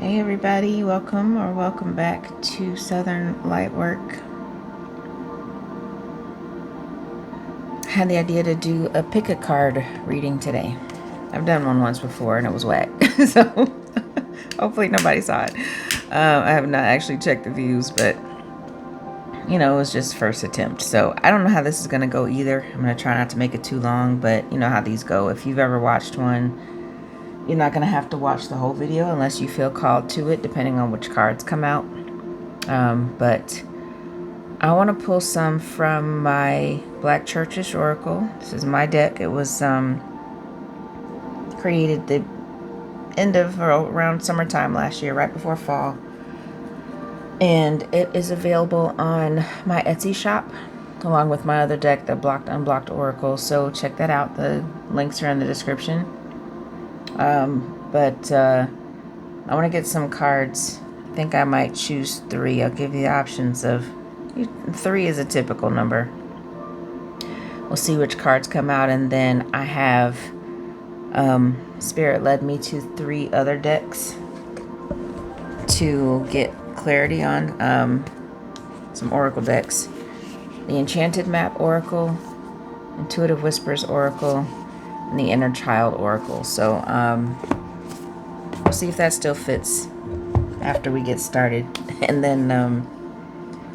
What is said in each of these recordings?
Hey everybody, welcome or welcome back to Southern Lightwork. I had the idea to do a pick a card reading today. I've done one once before and it was whack, so hopefully nobody saw it. I have not actually checked the views, but you know, it was just first attempt. So I don't know how this is going to go either. I'm going to try not to make it too long, but you know how these go. If you've ever watched one, you're not going to have to watch the whole video unless you feel called to it, depending on which cards come out. But I want to pull some from my Black Churchish Oracle. This is my deck. It was created the end of or around summertime last year, right before fall. And it is available on my Etsy shop, along with my other deck, the Unblocked Oracle. So check that out. The links are in the description. But I want to get some cards. I think I might choose 3. I'll give you the options of 3 is a typical number. We'll see which cards come out, and then I have Spirit led me to 3 other decks to get clarity on, some Oracle decks. The Enchanted Map Oracle, Intuitive Whispers Oracle, and the Inner Child Oracle. So we'll see if that still fits after we get started. And then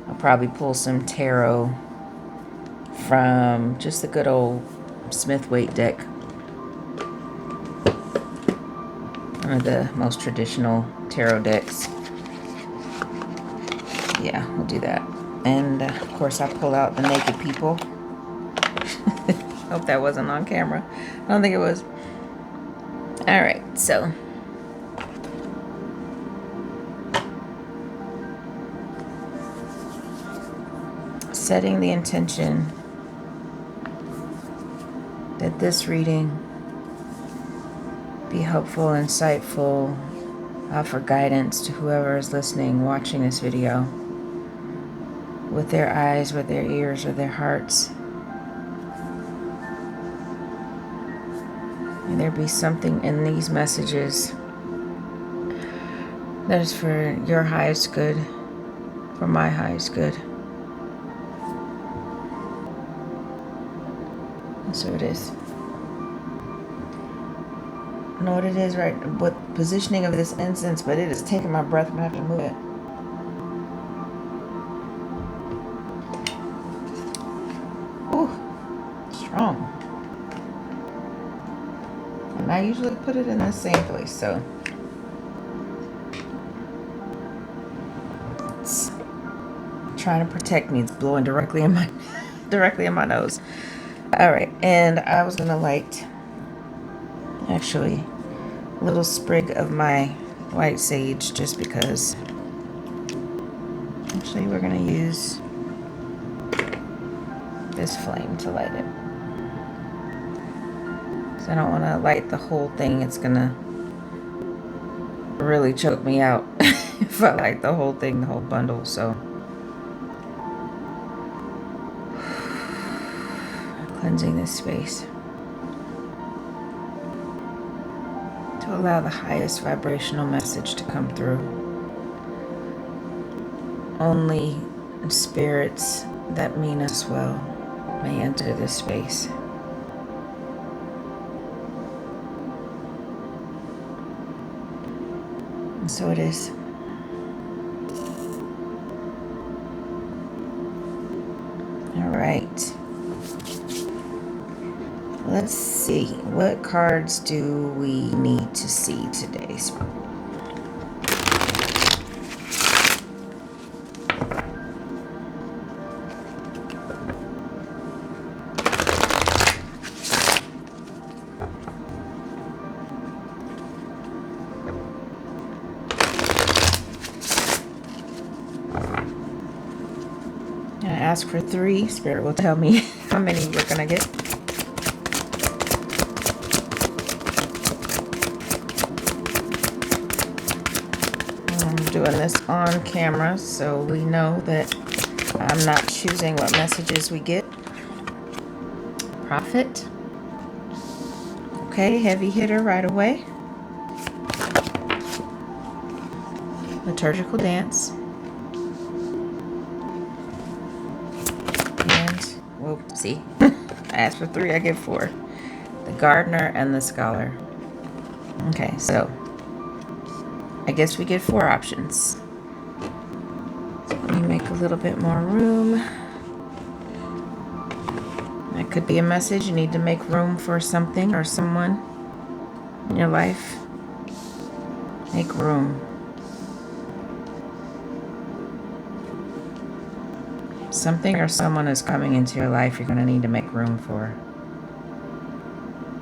I'll probably pull some tarot from just the good old Smith-Waite deck. One of the most traditional tarot decks. Yeah, we'll do that. And of course I'll pull out the Naked People. Hope that wasn't on camera. I don't think it was. Alright, so setting the intention that this reading be helpful, insightful, offer guidance to whoever is listening, watching this video, with their eyes, with their ears, with their hearts. May there be something in these messages that is for your highest good, for my highest good. And so it is. I know what it is, right? What positioning of this incense, but it is taking my breath. I'm gonna have to move it. Ooh, strong. And I usually put it in the same place, so it's trying to protect me. It's blowing directly in my nose. All right, and I was gonna light actually a little sprig of my white sage, just because. Actually, we're gonna use this flame to light it. So I don't want to light the whole thing. It's gonna really choke me out if I light the whole thing, the whole bundle. So cleansing this space to allow the highest vibrational message to come through. Only spirits that mean us well may enter this space. And so it is. All right. Let's see. What cards do we need to see today? I ask for 3. Spirit will tell me how many we're gonna get. I'm doing this on camera so we know that I'm not choosing what messages we get. Prophet. Okay, heavy hitter right away. liturgical dance, and, well, see, I asked for 3, I get 4. The gardener and the scholar. Okay, so I guess we get 4 options. So let me make a little bit more room. That could be a message. You need to make room for something or someone in your life. Make room. Something or someone is coming into your life you're going to need to make room for.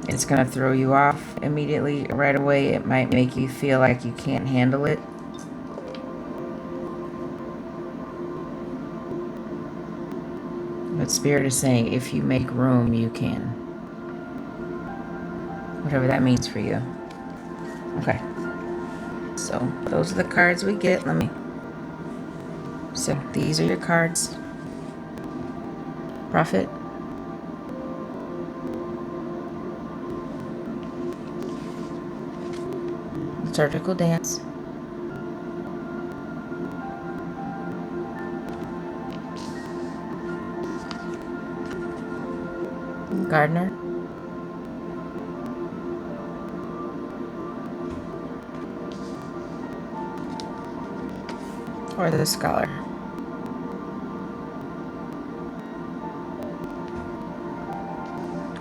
It's going to throw you off immediately, right away. It might make you feel like you can't handle it. But Spirit is saying, if you make room, you can. Whatever that means for you. Okay. So, those are the cards we get. So, these are your cards. Prophet. Liturgical dance. Gardener. Or the scholar.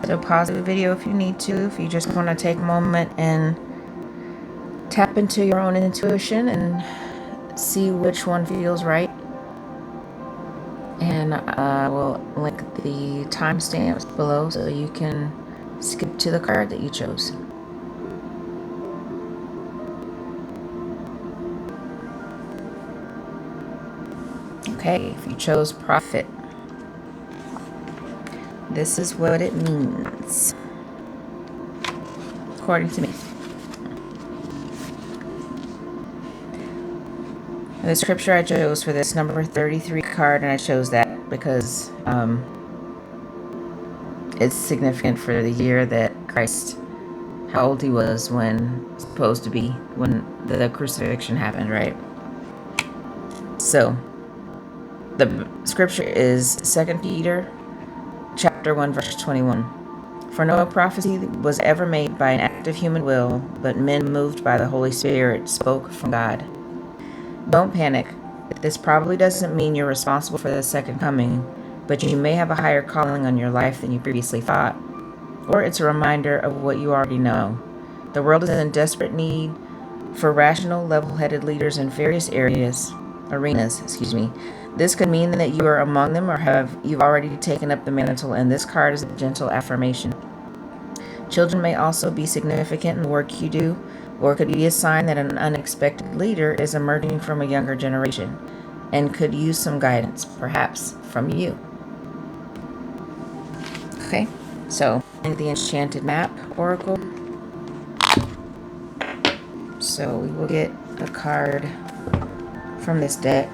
So pause the video if you need to, if you just want to take a moment and tap into your own intuition and see which one feels right. And I will link the timestamps below so you can skip to the card that you chose. Okay, if you chose Prophet, this is what it means, according to me. The scripture I chose for this number 33 card, and I chose that because it's significant for the year that Christ, how old he was when supposed to be, when the crucifixion happened, right? So, the scripture is 2 Peter chapter 1, verse 21. For no prophecy was ever made by an act of human will, but men moved by the Holy Spirit spoke from God. Don't panic. This probably doesn't mean you're responsible for the second coming, but you may have a higher calling on your life than you previously thought. Or it's a reminder of what you already know. The world is in desperate need for rational, level-headed leaders in various arenas. This could mean that you are among them, or you've already taken up the mantle, and this card is a gentle affirmation. Children may also be significant in the work you do, or it could be a sign that an unexpected leader is emerging from a younger generation and could use some guidance, perhaps from you. Okay, so the Enchanted Map Oracle. So we will get a card from this deck.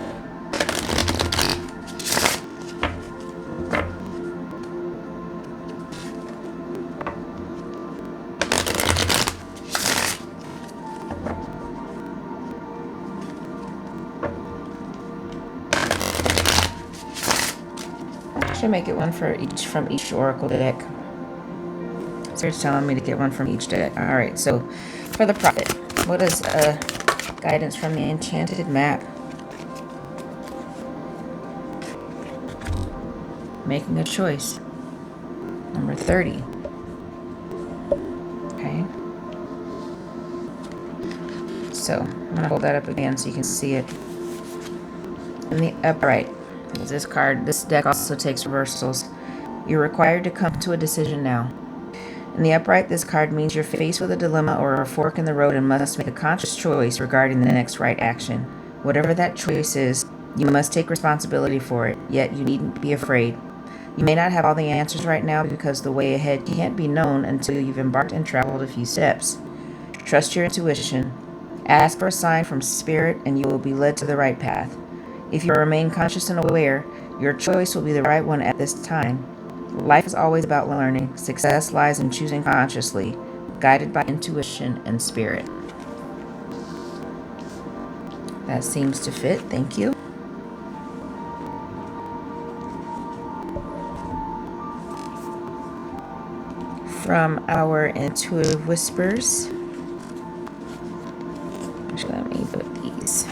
Should make it one for each from each oracle deck. So it's telling me to get one from each deck. All right, so for the Prophet, what is guidance from the Enchanted Map? Making a choice. Number 30. Okay. So I'm gonna hold that up again so you can see it. In the upright. This deck also takes reversals. You're required to come to a decision now. In the upright, this card means you're faced with a dilemma or a fork in the road and must make a conscious choice regarding the next right action. Whatever that choice is, you must take responsibility for it, yet you needn't be afraid. You may not have all the answers right now because the way ahead can't be known until you've embarked and traveled a few steps. Trust your intuition. Ask for a sign from Spirit and you will be led to the right path. If you remain conscious and aware, your choice will be the right one at this time. Life is always about learning. Success lies in choosing consciously, guided by intuition and spirit. That seems to fit. Thank you. From our intuitive whispers. Actually, let me put these.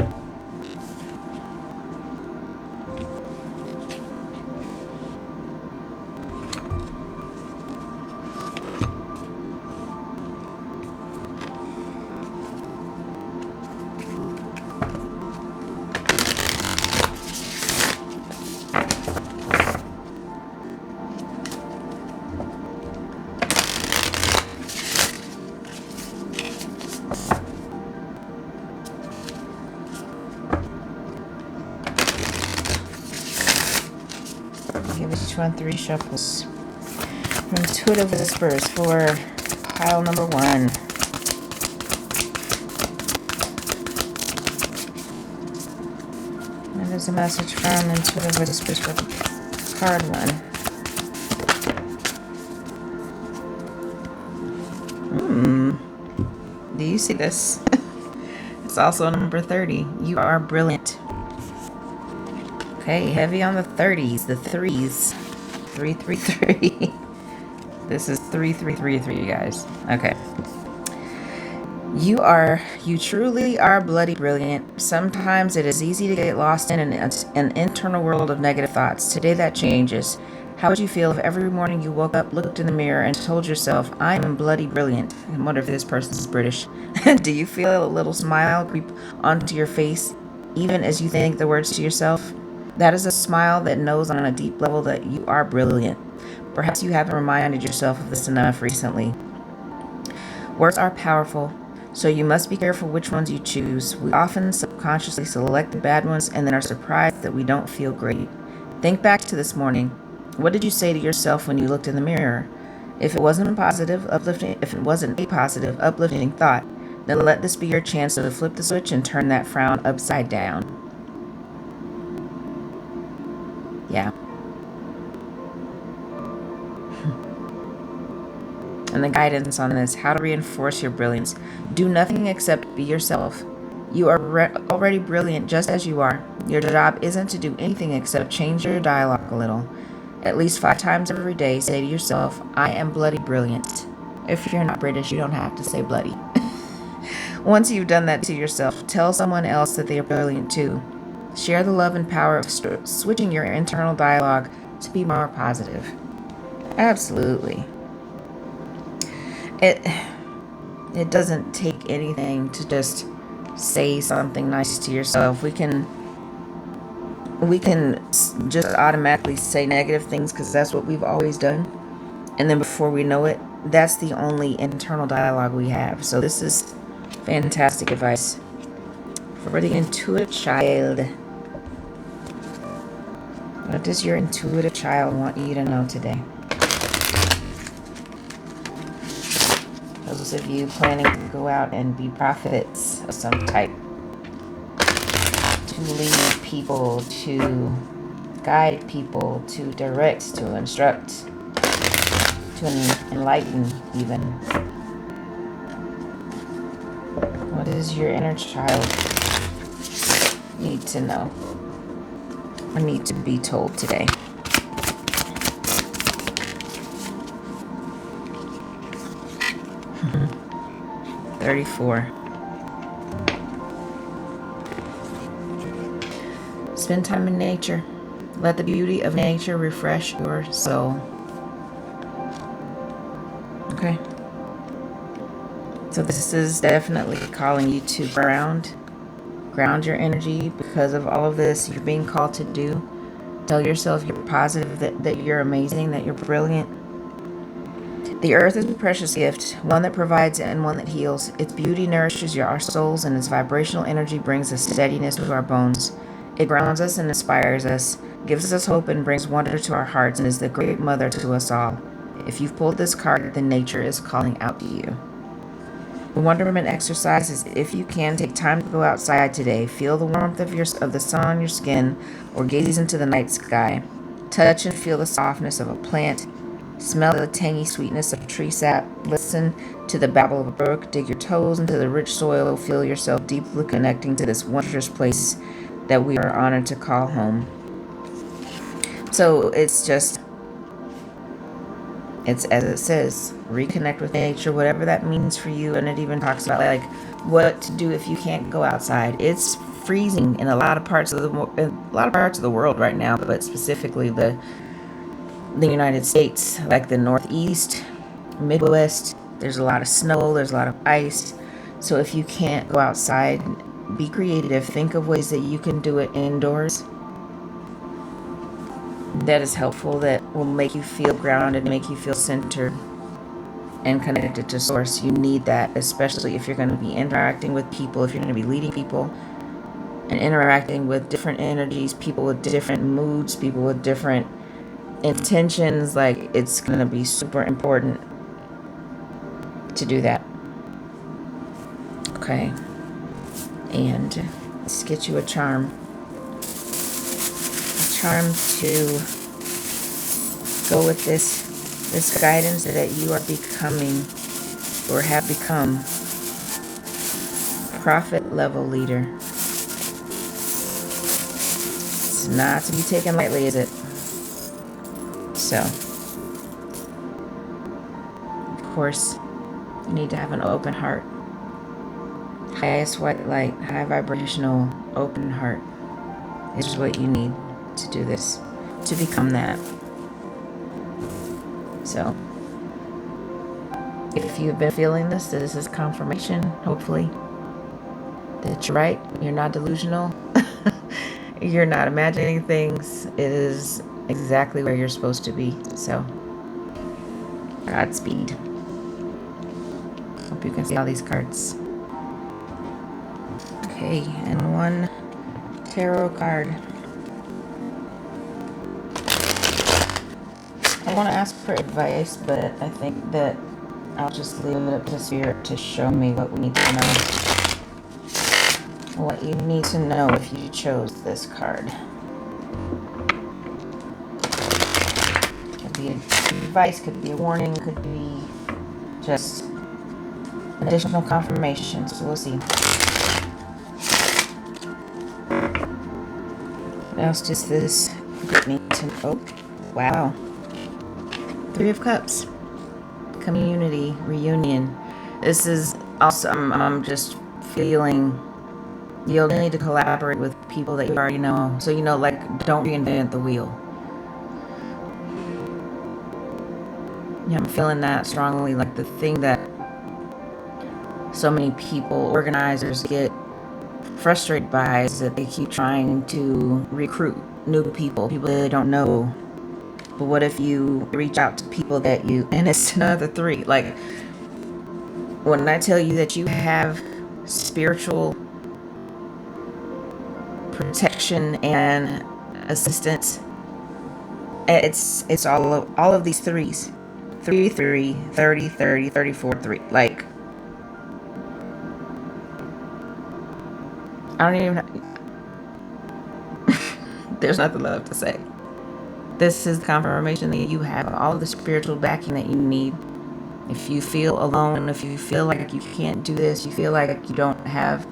Give each one 3 shuffles. Intuitive whispers for pile number 1. And there's a message from Intuitive Whispers for card 1. Do you see this? It's also number 30. You are brilliant. Okay, heavy on the 30s, the 3s. 333. This is 3333, guys. Okay. You truly are bloody brilliant. Sometimes it is easy to get lost in an internal world of negative thoughts. Today that changes. How would you feel if every morning you woke up, looked in the mirror, and told yourself, I am bloody brilliant? I wonder if this person is British. Do you feel a little smile creep onto your face, even as you think the words to yourself? That is a smile that knows on a deep level that you are brilliant. Perhaps you haven't reminded yourself of this enough recently. Words are powerful, so you must be careful which ones you choose. We often subconsciously select the bad ones and then are surprised that we don't feel great. Think back to this morning. What did you say to yourself when you looked in the mirror? If it wasn't a positive, uplifting thought, then let this be your chance to flip the switch and turn that frown upside down. Yeah. And the guidance on this, how to reinforce your brilliance. Do nothing except be yourself. You are already brilliant just as you are. Your job isn't to do anything except change your dialogue a little. At least 5 times every day, say to yourself, I am bloody brilliant. If you're not British, you don't have to say bloody. Once you've done that to yourself, tell someone else that they are brilliant too. Share the love and power of switching your internal dialogue to be more positive. Absolutely. It doesn't take anything to just say something nice to yourself. We can just automatically say negative things because that's what we've always done. And then before we know it, that's the only internal dialogue we have. So this is fantastic advice for the intuitive child. What does your intuitive child want you to know today? Those of you planning to go out and be prophets of some type, to lead people, to guide people, to direct, to instruct, to enlighten even. What does your inner child need to know or need to be told today? Mm-hmm. 34. Spend time in nature. Let the beauty of nature refresh your soul. Okay. So this is definitely calling you to ground your energy because of all of this you're being called to do. Tell yourself you're positive, that you're amazing, that you're brilliant. The earth is a precious gift, one that provides and one that heals. Its beauty nourishes our souls, and its vibrational energy brings a steadiness to our bones. It grounds us and inspires us, gives us hope and brings wonder to our hearts, and is the great mother to us all. If you've pulled this card, then nature is calling out to you. The wonderment exercise is, if you can, take time to go outside today. Feel the warmth of the sun on your skin, or gaze into the night sky. Touch and feel the softness of a plant. Smell the tangy sweetness of tree sap. Listen to the babble of a brook. Dig your toes into the rich soil. Feel yourself deeply connecting to this wondrous place that we are honored to call home. So it's as it says, reconnect with nature, whatever that means for you. And it even talks about like what to do if you can't go outside. It's freezing in a lot of parts of the world right now, but specifically the United States, like the Northeast, Midwest. There's a lot of snow, there's a lot of ice. So if you can't go outside, be creative. Think of ways that you can do it indoors. That is helpful, that will make you feel grounded, make you feel centered and connected to source. You need that, especially if you're going to be interacting with people, if you're going to be leading people and interacting with different energies, people with different moods, people with different intentions. Like, it's going to be super important to do that. Okay. And let's get you a charm. Charm to go with this guidance that you are becoming or have become prophet level leader. It's not to be taken lightly, is it? So, of course, you need to have an open heart. Highest white light, high vibrational, open heart is what you need to do this, to become that. So, if you've been feeling this is confirmation, hopefully, that you're right. You're not delusional. You're not imagining things. It is exactly where you're supposed to be. So, Godspeed. Hope you can see all these cards. Okay, and one tarot card. I want to ask for advice, but I think that I'll just leave it up to Spirit to show me what we need to know. What you need to know if you chose this card. Could be advice, could be a warning, could be just additional confirmation. So we'll see. What else does this get me to know? Oh, wow. 3 of Cups. Community, reunion. This is also, I'm just feeling you'll need to collaborate with people that you already know. So, like, don't reinvent the wheel. Yeah, I'm feeling that strongly. Like, the thing that so many people, organizers, get frustrated by is that they keep trying to recruit new people they don't know. But what if you reach out to people that and it's another 3. Like, when I tell you that you have spiritual protection and assistance, it's all of these 3s. 3, 3, 30, 30, 34, 3. Like, I don't even there's nothing left to say. This is confirmation that you have all of the spiritual backing that you need. If you feel alone, if you feel like you can't do this, you feel like you don't have,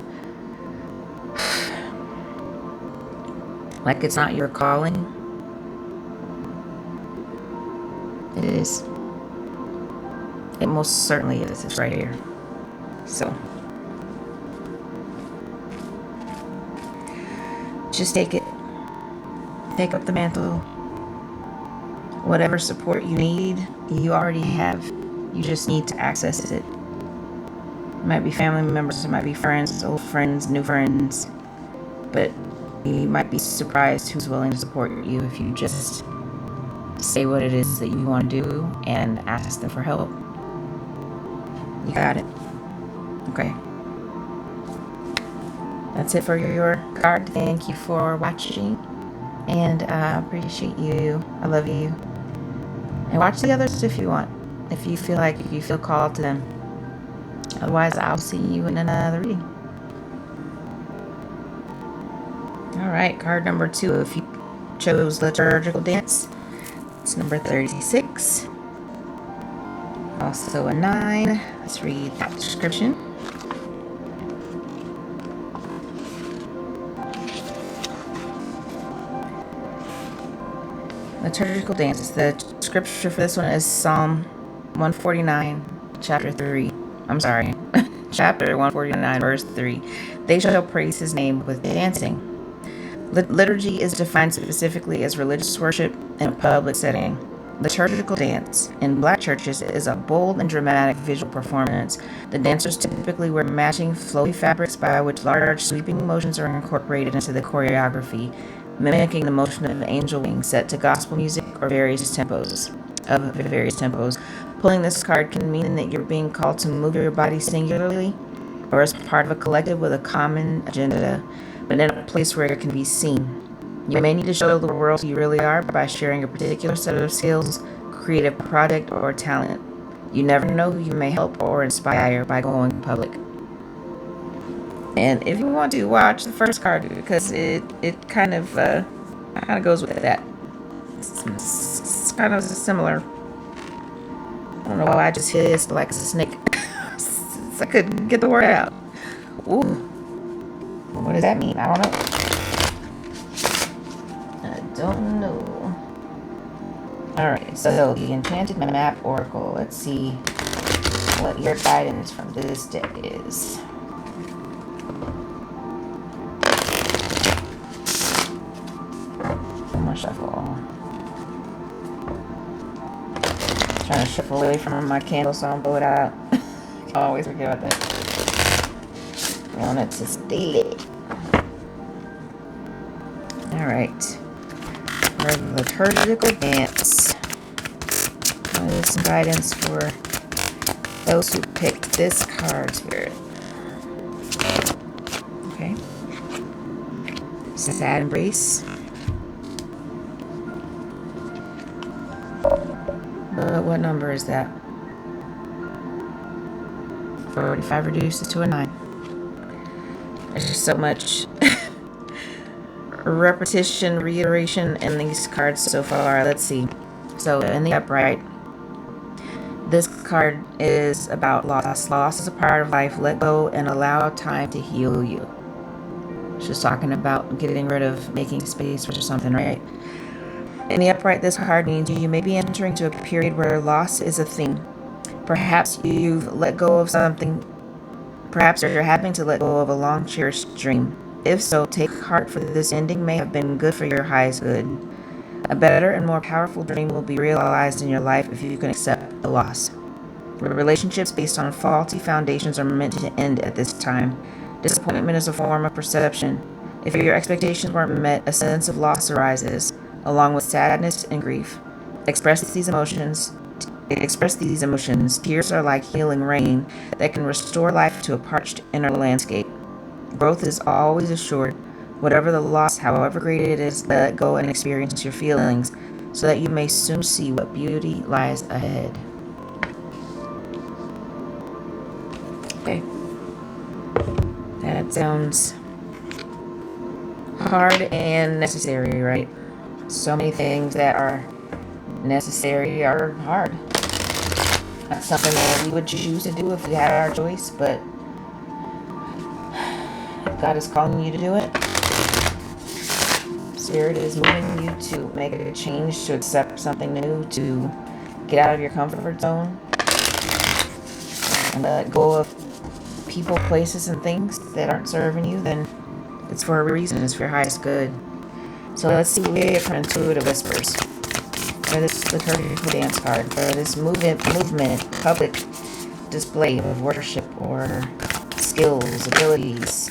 like it's not your calling, it is. It most certainly is. It's right here. So, just take it. Take up the mantle. Whatever support you need, you already have. You just need to access it. It might be family members, it might be friends, old friends, new friends. But you might be surprised who's willing to support you if you just say what it is that you want to do and ask them for help. You got it. Okay. That's it for your card. Thank you for watching. And I appreciate you. I love you. And watch the others if you want. If you feel called to them. Otherwise, I'll see you in another reading. Alright, card number 2. If you chose Liturgical Dance, it's number 36. Also a 9. Let's read that description. Liturgical dances. The scripture for this one is Psalm 149, chapter 3. I'm sorry, chapter 149, verse 3. They shall praise his name with dancing. Liturgy is defined specifically as religious worship in a public setting. Liturgical dance in Black churches is a bold and dramatic visual performance. The dancers typically wear matching flowy fabrics by which large sweeping motions are incorporated into the choreography, mimicking the motion of angel wings set to gospel music or various tempos. Pulling this card can mean that you're being called to move your body singularly or as part of a collective with a common agenda, but in a place where it can be seen. You may need to show the world who you really are by sharing a particular set of skills, creative project, or talent. You never know who you may help or inspire by going public. And if you want to, watch the first card because it kind of goes with that. It's kind of similar. I don't know why I just hissed like a snake. I couldn't get the word out. Ooh. What does that mean? I don't know. Don't know. Alright, so the Enchanted Map Oracle. Let's see what your guidance from this deck is. I'm gonna shuffle. Trying to shuffle away from my candle so I don't blow it out. I always forget about that. I want it to stay lit. Alright. Liturgical dance. There's some guidance for those who picked this card, Spirit. Okay. Sad embrace. What number is that? 45 reduces to a 9. There's just so much repetition, reiteration in these cards so far. Let's see. So in the upright, this card is about loss. Loss is a part of life. Let go and allow time to heal you. She's talking about getting rid of, making space for something, right? In the upright, this card means you may be entering into a period where loss is a thing. Perhaps you've let go of something. Perhaps you're having to let go of a long cherished dream. If so, take heart, for this ending may have been good for your highest good. A better and more powerful dream will be realized in your life if you can accept the loss. Relationships based on faulty foundations are meant to end at this time. Disappointment is a form of perception. If your expectations weren't met, a sense of loss arises, along with sadness and grief. Express these emotions. Tears are like healing rain that can restore life to a parched inner landscape. Growth is always assured. Whatever the loss, however great it is, let go and experience your feelings so that you may soon see what beauty lies ahead. Okay. That sounds hard and necessary, right? So many things that are necessary are hard. That's something that we would choose to do if we had our choice, but God is calling you to do it. Spirit is moving you to make a change, to accept something new, to get out of your comfort zone and let go of people, places, and things that aren't serving you. Then it's for a reason. It's for your highest good. So let's see what we get from Intuitive Whispers for this liturgical dance card, for this movement, public display of worship or skills, abilities.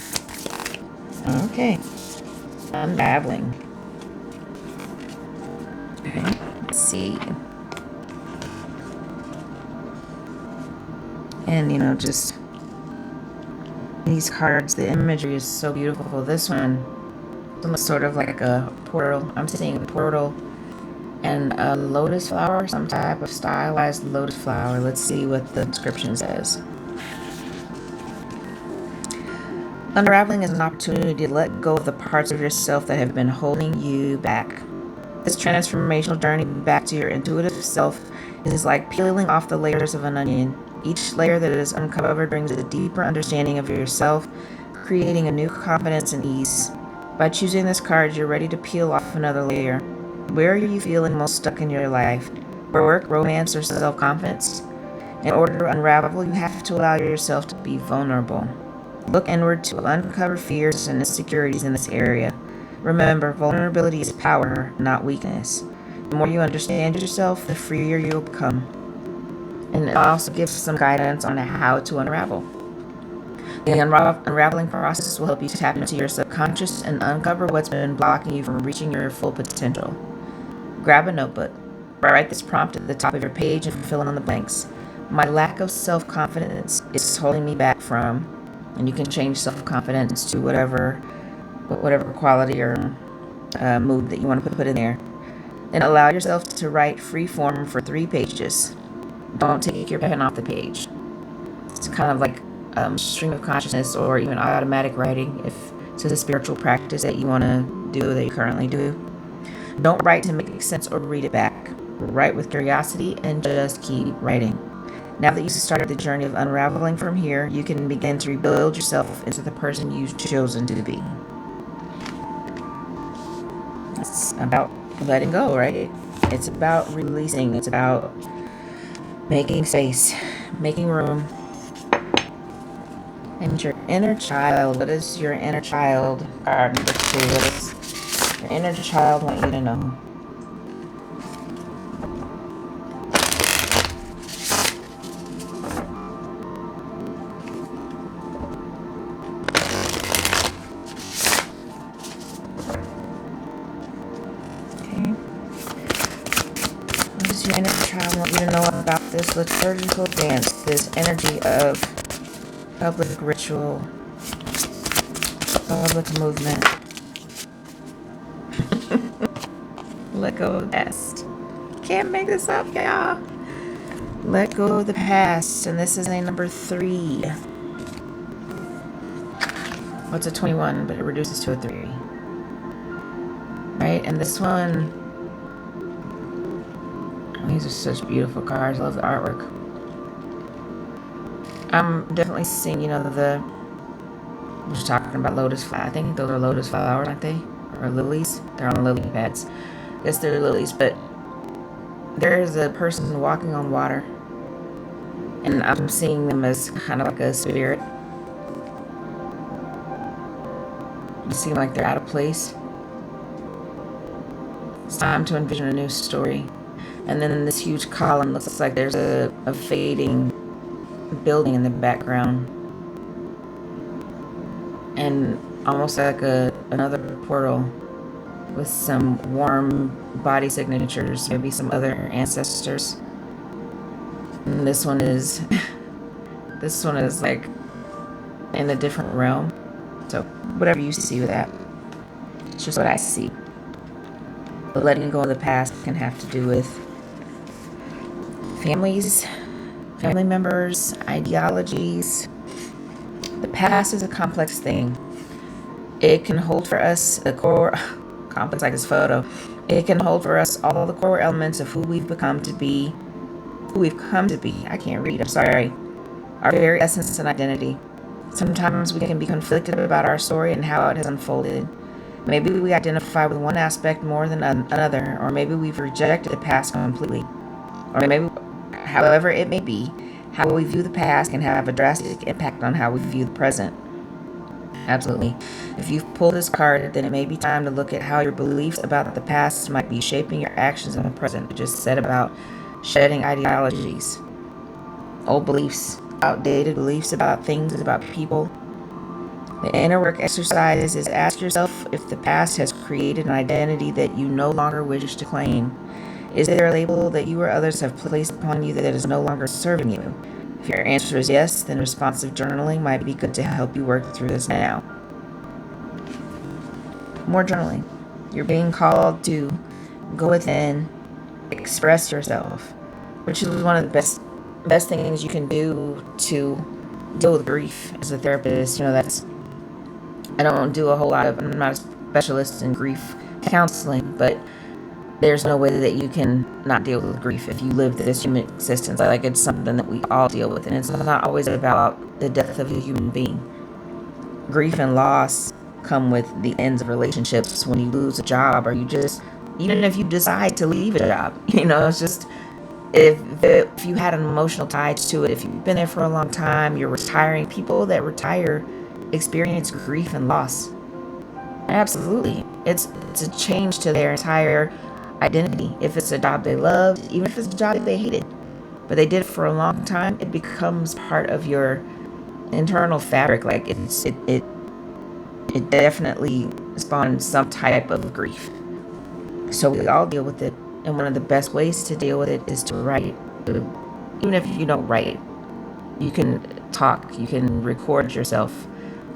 Okay. Unraveling. Okay, let's see. And just these cards, the imagery is so beautiful. This one is almost sort of like a portal. I'm seeing a portal and a lotus flower, some type of stylized lotus flower. Let's see what the description says. Unraveling is an opportunity to let go of the parts of yourself that have been holding you back. This transformational journey back to your intuitive self It is like peeling off the layers of an onion. Each layer that is uncovered brings a deeper understanding of yourself, creating a new confidence and ease. By choosing this card, you're ready to peel off another layer. Where are you feeling most stuck in your life? Work, romance, or self-confidence? In order to unravel, you have to allow yourself to be vulnerable. Look inward to uncover fears and insecurities in this area. Remember, vulnerability is power, not weakness. The more you understand yourself, the freer you'll become. And it also gives some guidance on how to unravel. The unraveling process will help you tap into your subconscious and uncover what's been blocking you from reaching your full potential. Grab a notebook. Write this prompt at the top of your page and fill in the blanks. My lack of self-confidence is holding me back from, and you can change self-confidence to whatever quality or mood that you want to put in there. And allow yourself to write free form for 3 pages. Don't take your pen off the page. It's kind of like stream of consciousness or even automatic writing if it's a spiritual practice that you want to do, that you currently do. Don't write to make sense or read it back. Write with curiosity and just keep writing. Now that you've started the journey of unraveling from here, you can begin to rebuild yourself into the person you've chosen to be. It's about letting go, right? It's about releasing. It's about making space, making room. And your inner child. What is your inner child? Card number 2. What does your inner child want you to know? Your inner child want you to know about this liturgical dance, this energy of public ritual, public movement. Let go of the past. Can't make this up, y'all. Let go of the past. And this is a number 3. Well, it's a 21, but it reduces to a 3. Right? And this one, these are such beautiful cards. I love the artwork. I'm definitely seeing, we're talking about lotus flower. I think those are lotus flowers, aren't they? Or lilies. They're on lily pads. I guess they're lilies, but there's a person walking on water. And I'm seeing them as kind of like a spirit. They seem like they're out of place. It's time to envision a new story. And then in this huge column, looks like there's a fading building in the background. And almost like another portal with some warm body signatures, maybe some other ancestors. And this one is like in a different realm. So whatever you see with that, it's just what I see. But letting go of the past can have to do with families, family members, ideologies. The past is a complex thing. It can hold for us the core, complex like this photo, it can hold for us all the core elements of who we've come to be. I can't read, I'm sorry. Our very essence and identity. Sometimes we can be conflicted about our story and how it has unfolded. Maybe we identify with one aspect more than another, or maybe we've rejected the past completely. Or maybe, however it may be, how we view the past can have a drastic impact on how we view the present. Absolutely. If you've pulled this card, then it may be time to look at how your beliefs about the past might be shaping your actions in the present. I just said about shedding ideologies, old beliefs, outdated beliefs about things, about people. The inner work exercise is ask yourself if the past has created an identity that you no longer wish to claim. Is there a label that you or others have placed upon you that is no longer serving you? If your answer is yes, then responsive journaling might be good to help you work through this now. More journaling. You're being called to go within, express yourself, which is one of the best things you can do to deal with grief as a therapist. I don't do a whole lot of, I'm not a specialist in grief counseling, but there's no way that you can not deal with grief if you live this human existence. Like, it's something that we all deal with, and it's not always about the death of a human being. Grief and loss come with the ends of relationships. When you lose a job, or you just, even if you decide to leave a job, it's just, if you had an emotional tie to it, if you've been there for a long time, you're retiring. People that retire experience grief and loss. Absolutely. It's a change to their entire identity. If it's a job they loved, even if it's a job that they hated, but they did it for a long time, it becomes part of your internal fabric. Like, it definitely spawns some type of grief. So we all deal with it, and one of the best ways to deal with it is to write. Even if you don't write, you can talk, you can record yourself.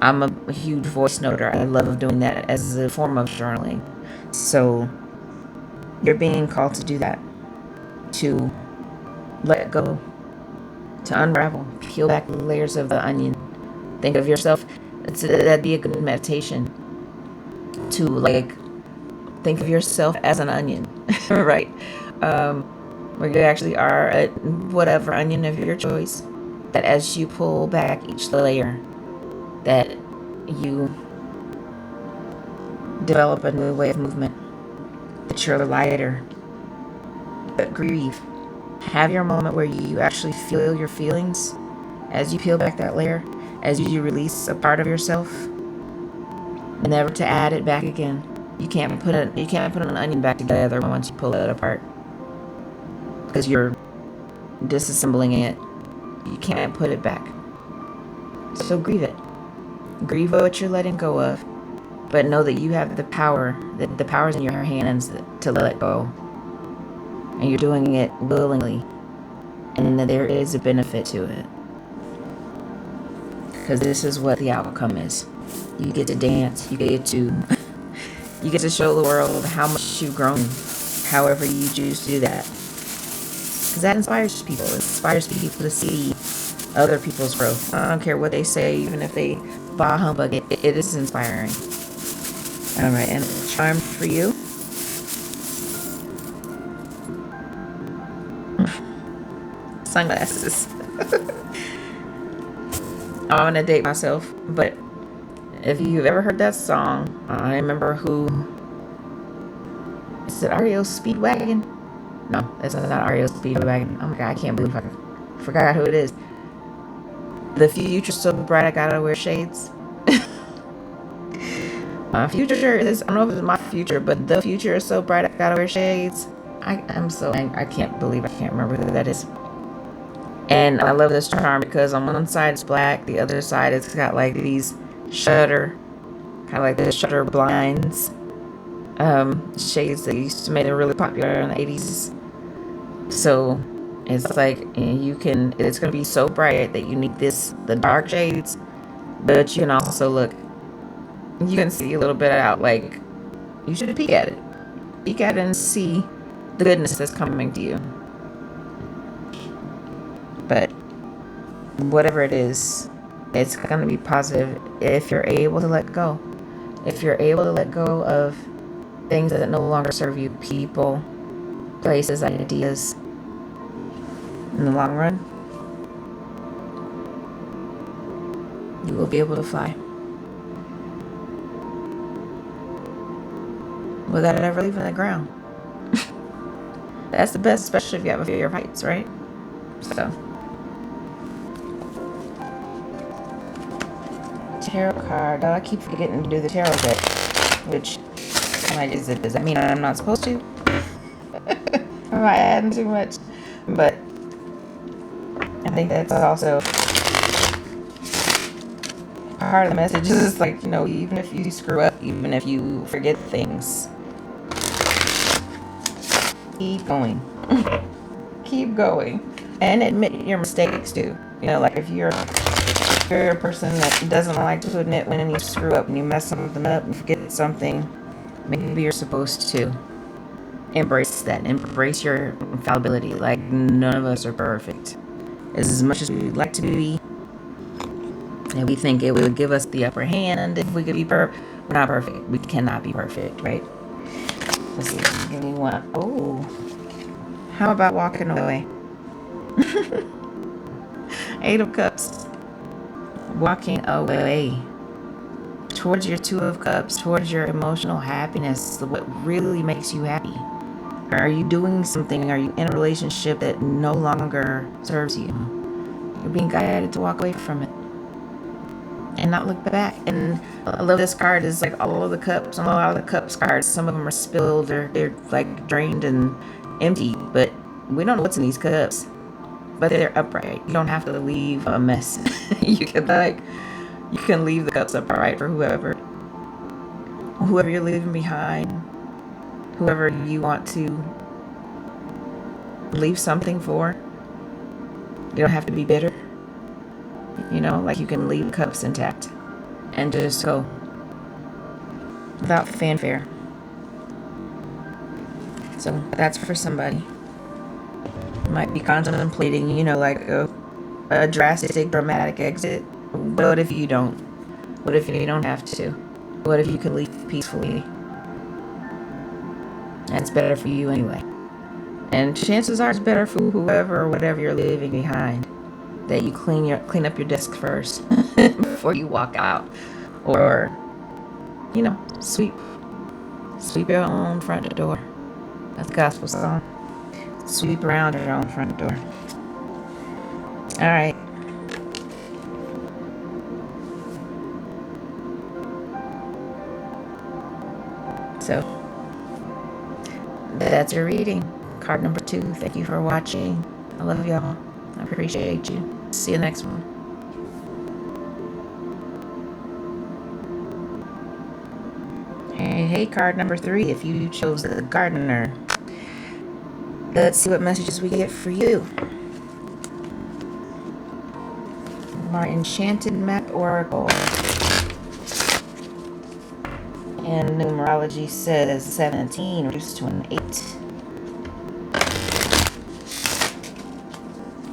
I'm a huge voice noter. I love doing that as a form of journaling. So you're being called to do that, to let go, to unravel, peel back the layers of the onion. Think of yourself. That'd be a good meditation, to, like, think of yourself as an onion, right? Where you actually are a whatever onion of your choice. That as you pull back each layer, that you develop a new way of movement, that you're lighter. But grieve. Have your moment where you actually feel your feelings as you peel back that layer, as you release a part of yourself, never to add it back again. You can't put an onion back together once you pull it apart, because you're disassembling it. You can't put it back. So grieve it. Grieve what you're letting go of, but know that you have the power, that the power's in your hands to let go. And you're doing it willingly, and that there is a benefit to it. Because this is what the outcome is. You get to dance, you get to show the world how much you've grown, however you choose to do that. Because that inspires people. It inspires people to see other people's growth. I don't care what they say, even if they bah humbug it, it is inspiring. All right, and a charm for you. Sunglasses. I want to date myself, but if you've ever heard that song, I remember who. Is it REO Speedwagon? No, that's not REO Speedwagon. Oh my god, I can't believe I forgot who it is. The future's so bright I gotta wear shades. My future is, I don't know if it's my future, but the future is so bright I gotta wear shades. I'm so angry. I can't believe I can't remember who that is. And I love this charm because on one side it's black, the other side it's got like these shutter, kind of like the shutter blinds, shades that used to make it really popular in the 80s. So it's like it's going to be so bright that you need the dark shades, but you can also you can see a little bit out. Like, you should peek at it and see the goodness that's coming to you. But whatever it is, it's going to be positive if you're able to let go. If you're able to let go of things that no longer serve you, people, places, ideas, in the long run, you will be able to fly without ever leaving the ground. That's the best, especially if you have a fear of heights, right? So, tarot card. Oh, I keep forgetting to do the tarot deck, which does that mean I'm not supposed to? Am I adding too much? But I think that's also part of the message. Is like, even if you screw up, even if you forget things, keep going. Keep going. And admit your mistakes too. Like if you're a person that doesn't like to admit when you screw up and you mess something up and forget something, maybe you're supposed to embrace that. Embrace your infallibility. Like, none of us are perfect. As much as we'd like to be, and we think it would give us the upper hand if we could be perfect, we're not perfect. We cannot be perfect, right? Let's see. Give me one. Oh. How about walking away? Eight of Cups. Walking away. Towards your Two of Cups. Towards your emotional happiness. What really makes you happy. Are you doing something? Are you in a relationship that no longer serves you? You're being guided to walk away from it and not look back. And I love this card. Is like all of the cups. A lot of the cups cards. Some of them are spilled. They're like drained and empty. But we don't know what's in these cups. But they're upright. You don't have to leave a mess. you can leave the cups upright for whoever you're leaving behind. Whoever you want to leave something for. You don't have to be bitter. Like you can leave cups intact and just go without fanfare. So that's for somebody. Might be contemplating, like a drastic, dramatic exit. What if you don't? What if you don't have to? What if you can leave peacefully? And it's better for you anyway. And chances are it's better for whoever or whatever you're leaving behind. That you clean up your desk first before you walk out. Or, sweep your own front door. That's the gospel song. Sweep around your own front door. Alright. So, that's your reading. Card number 2. Thank you for watching. I love y'all. I appreciate you. See you next one. Hey, card number 3. If you chose the gardener. Let's see what messages we get for you. My Enchanted Map Oracle. And numerology says 17 reduced to an 8.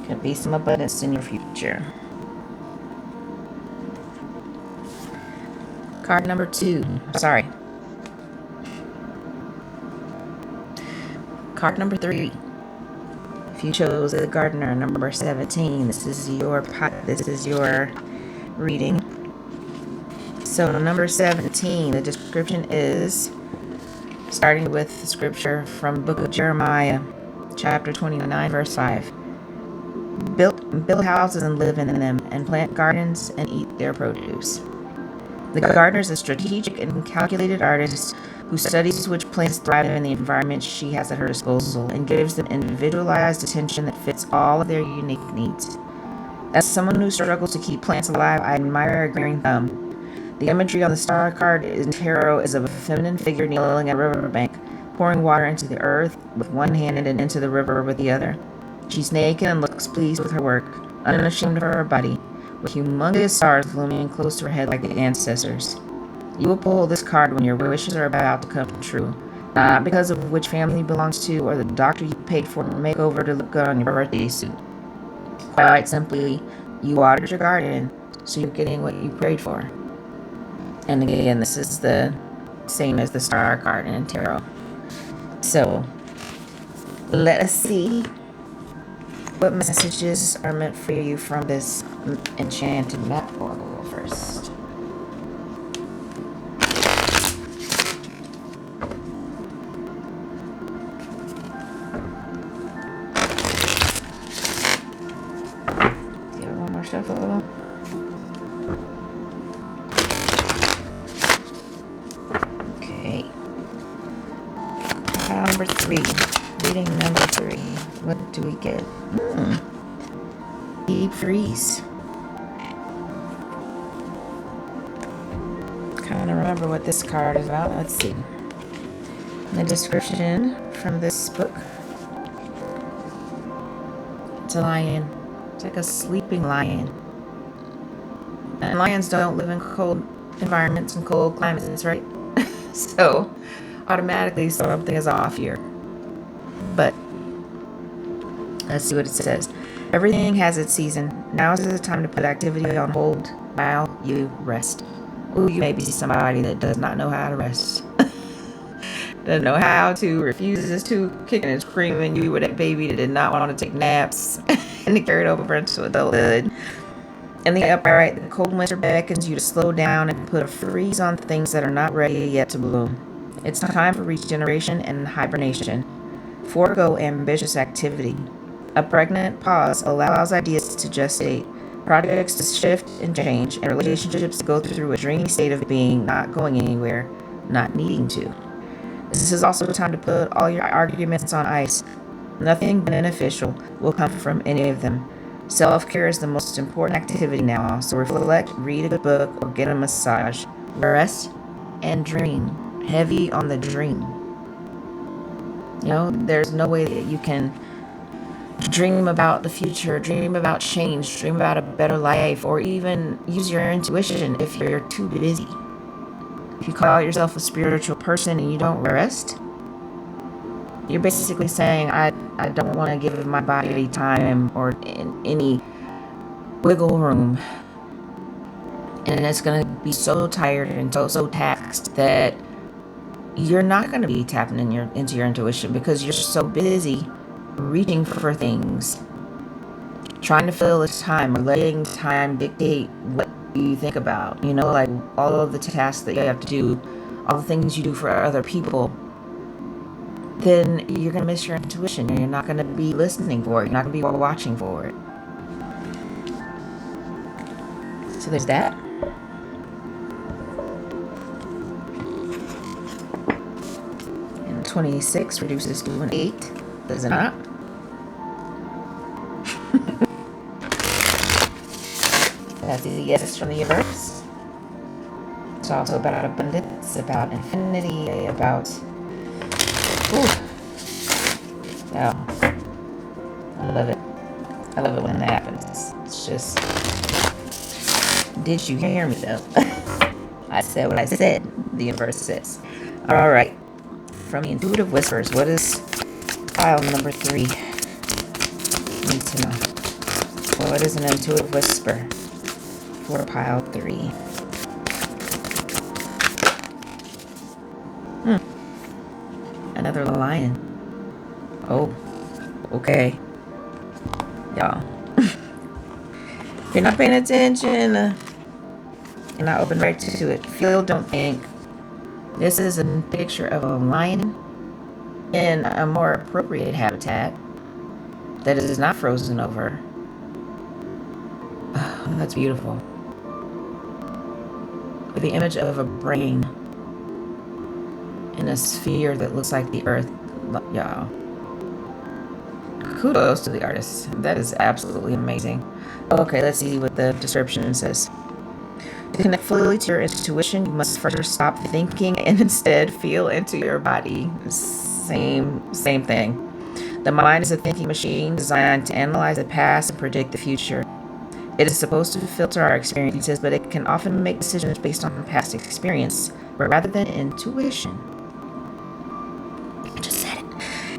Could be some abundance in your future. Card number 2. Sorry. Card number 3. If you chose the gardener, number 17, this is your reading. So number 17, the description is starting with the scripture from Book of Jeremiah, chapter 29, verse 5. Build houses and live in them, and plant gardens and eat their produce. The gardener is a strategic and calculated artist who studies which plants thrive in the environment she has at her disposal and gives them individualized attention that fits all of their unique needs. As someone who struggles to keep plants alive, I admire a green thumb. The imagery on the star card in tarot is of a feminine figure kneeling at a riverbank, pouring water into the earth with one hand and into the river with the other. She's naked and looks pleased with her work, unashamed of her body, with humongous stars looming close to her head like the ancestors. You will pull this card when your wishes are about to come true, not because of which family you belongs to or the doctor you paid for to make over to look good on your birthday suit. Quite simply, you watered your garden, so you're getting what you prayed for. And again, this is the same as the star card in tarot. So, let us see what messages are meant for you from this Enchanted Map Oracle first. Give one more shuffle. Okay. Number 3. Reading number 3. What do we get? Deep freeze. Kind of remember what this card is about. Let's see. The description from this book. It's a lion. It's like a sleeping lion. And lions don't live in cold environments and cold climates, right? So, automatically something is off here. But let's see what it says. Everything has its season. Now is the time to put activity on hold while you rest. Ooh, you may be somebody that does not know how to rest. doesn't know how to, refuses to, kicking and screaming. You were that baby that did not want to take naps and to carry it over into adulthood. In the upright, the cold winter beckons you to slow down and put a freeze on things that are not ready yet to bloom. It's time for regeneration and hibernation. Forego ambitious activity. A pregnant pause allows ideas to gestate, projects to shift and change, and relationships to go through a dreamy state of being, not going anywhere, not needing to. This is also the time to put all your arguments on ice. Nothing beneficial will come from any of them. Self-care is the most important activity now, so reflect, read a good book, or get a massage. Rest and dream. Heavy on the dream. You know, there's no way that you can dream about the future, dream about change, dream about a better life, or even use your intuition if you're too busy. If you call yourself a spiritual person and you don't rest, you're basically saying, I don't want to give my body time or any wiggle room. And it's going to be so tired and so taxed that you're not going to be tapping into your intuition because you're so busy reaching for things, trying to fill this time or letting time dictate what you think about. You know, like all of the tasks that you have to do, all the things you do for other people. Then you're going to miss your intuition and you're not going to be listening for it. You're not going to be watching for it. So there's that. And 26 reduces to an 8. Does it not? That's the yes from the universe. It's also about abundance, about infinity, about... Ooh. Oh, I love it. I love it when that happens. It's just, did you hear me though? I said what I said, the universe says. All right. From the Intuitive Whispers, what is pile number 3? Need to know. What is an intuitive whisper for pile 3? Another lion. Oh, okay. Y'all. If you're not paying attention, you're not open right to it. Feel, don't think. This is a picture of a lion in a more appropriate habitat that is not frozen over. Oh, that's beautiful. With the image of a brain in a sphere that looks like the earth. Y'all. Kudos to the artist. That is absolutely amazing. Okay, let's see what the description says. To connect fully to your intuition, you must first stop thinking and instead feel into your body. Same thing. The mind is a thinking machine designed to analyze the past and predict the future. It is supposed to filter our experiences, but it can often make decisions based on past experience rather than intuition.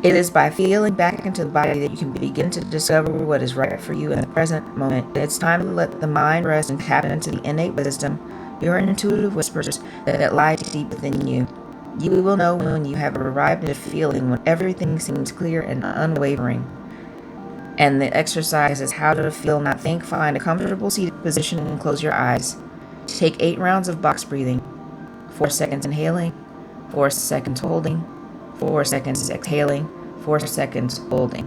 It is by feeling back into the body that you can begin to discover what is right for you in the present moment. It's time to let the mind rest and tap into the innate wisdom, your intuitive whispers that lie deep within you. You will know when you have arrived at a feeling when everything seems clear and unwavering. And the exercise is how to feel, not think. Find a comfortable seated position and close your eyes. Take 8 rounds of box breathing. 4 seconds inhaling, 4 seconds holding, 4 seconds exhaling, 4 seconds holding.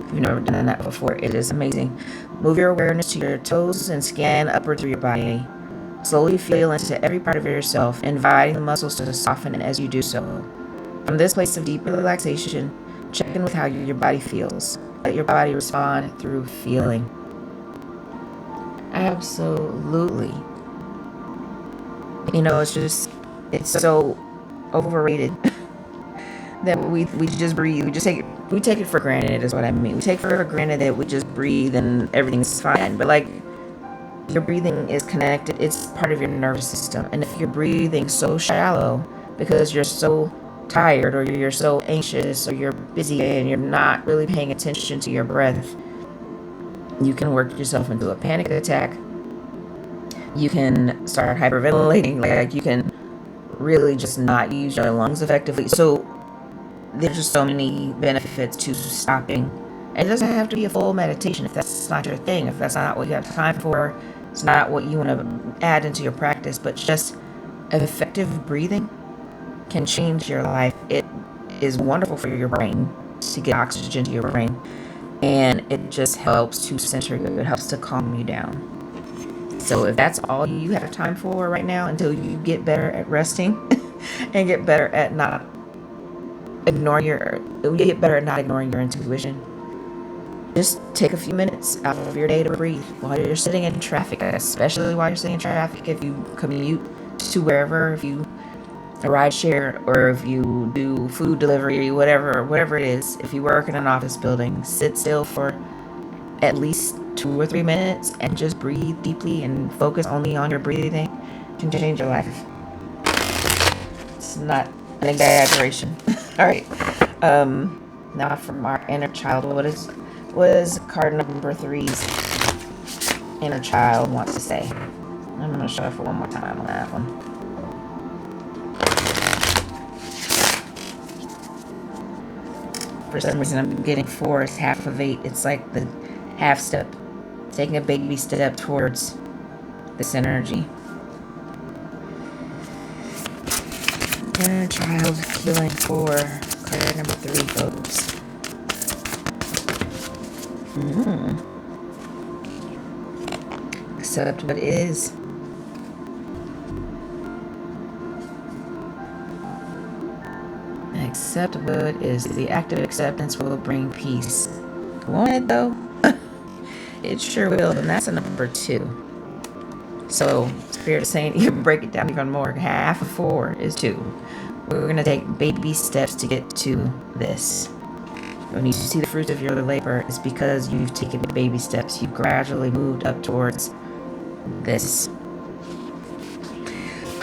If you've never done that before, it is amazing. Move your awareness to your toes and scan upward through your body. Slowly feel into every part of yourself, inviting the muscles to soften as you do so. From this place of deep relaxation, check in with how your body feels. Let your body respond through feeling. Absolutely. You know, it's so overrated that we just breathe. We take it for granted is what I mean. We take for granted that we just breathe and everything's fine. But like, your breathing is connected. It's part of your nervous system. And if you're breathing so shallow because you're so tired or you're so anxious or you're busy and you're not really paying attention to your breath, you can work yourself into a panic attack. You can start hyperventilating. Like, you can really just not use your lungs effectively. So there's just so many benefits to stopping. And it doesn't have to be a full meditation if that's not your thing, if that's not what you have time for, it's not what you want to add into your practice, but just effective breathing can change your life. It is wonderful for your brain to get oxygen to your brain, and it just helps to center you. It helps to calm you down. So if that's all you have time for right now until you get better at resting and get better at not ignoring your intuition, just take a few minutes out of your day to breathe while you're sitting in traffic, especially while you're sitting in traffic. If you commute to wherever, if you ride share, or if you do food delivery, whatever it is, if you work in an office building, sit still for at least 2 or 3 minutes and just breathe deeply and focus only on your breathing. It can change your life. It's not an exaggeration. All right. Now from our inner child, what is card number 3's inner child wants to say? I'm going to shuffle one more time on that one. For some reason, I'm getting 4 is half of 8. It's like the half step, taking a baby step towards this energy. Inner child healing for card number 3, folks. Accept what is. Accept what is. The act of acceptance will bring peace. Won't it though? It sure will, and that's a number 2. So Spirit is saying you break it down even more. Half of 4 is 2. We're going to take baby steps to get to this. When you see the fruits of your labor, it's because you've taken baby steps. You've gradually moved up towards this.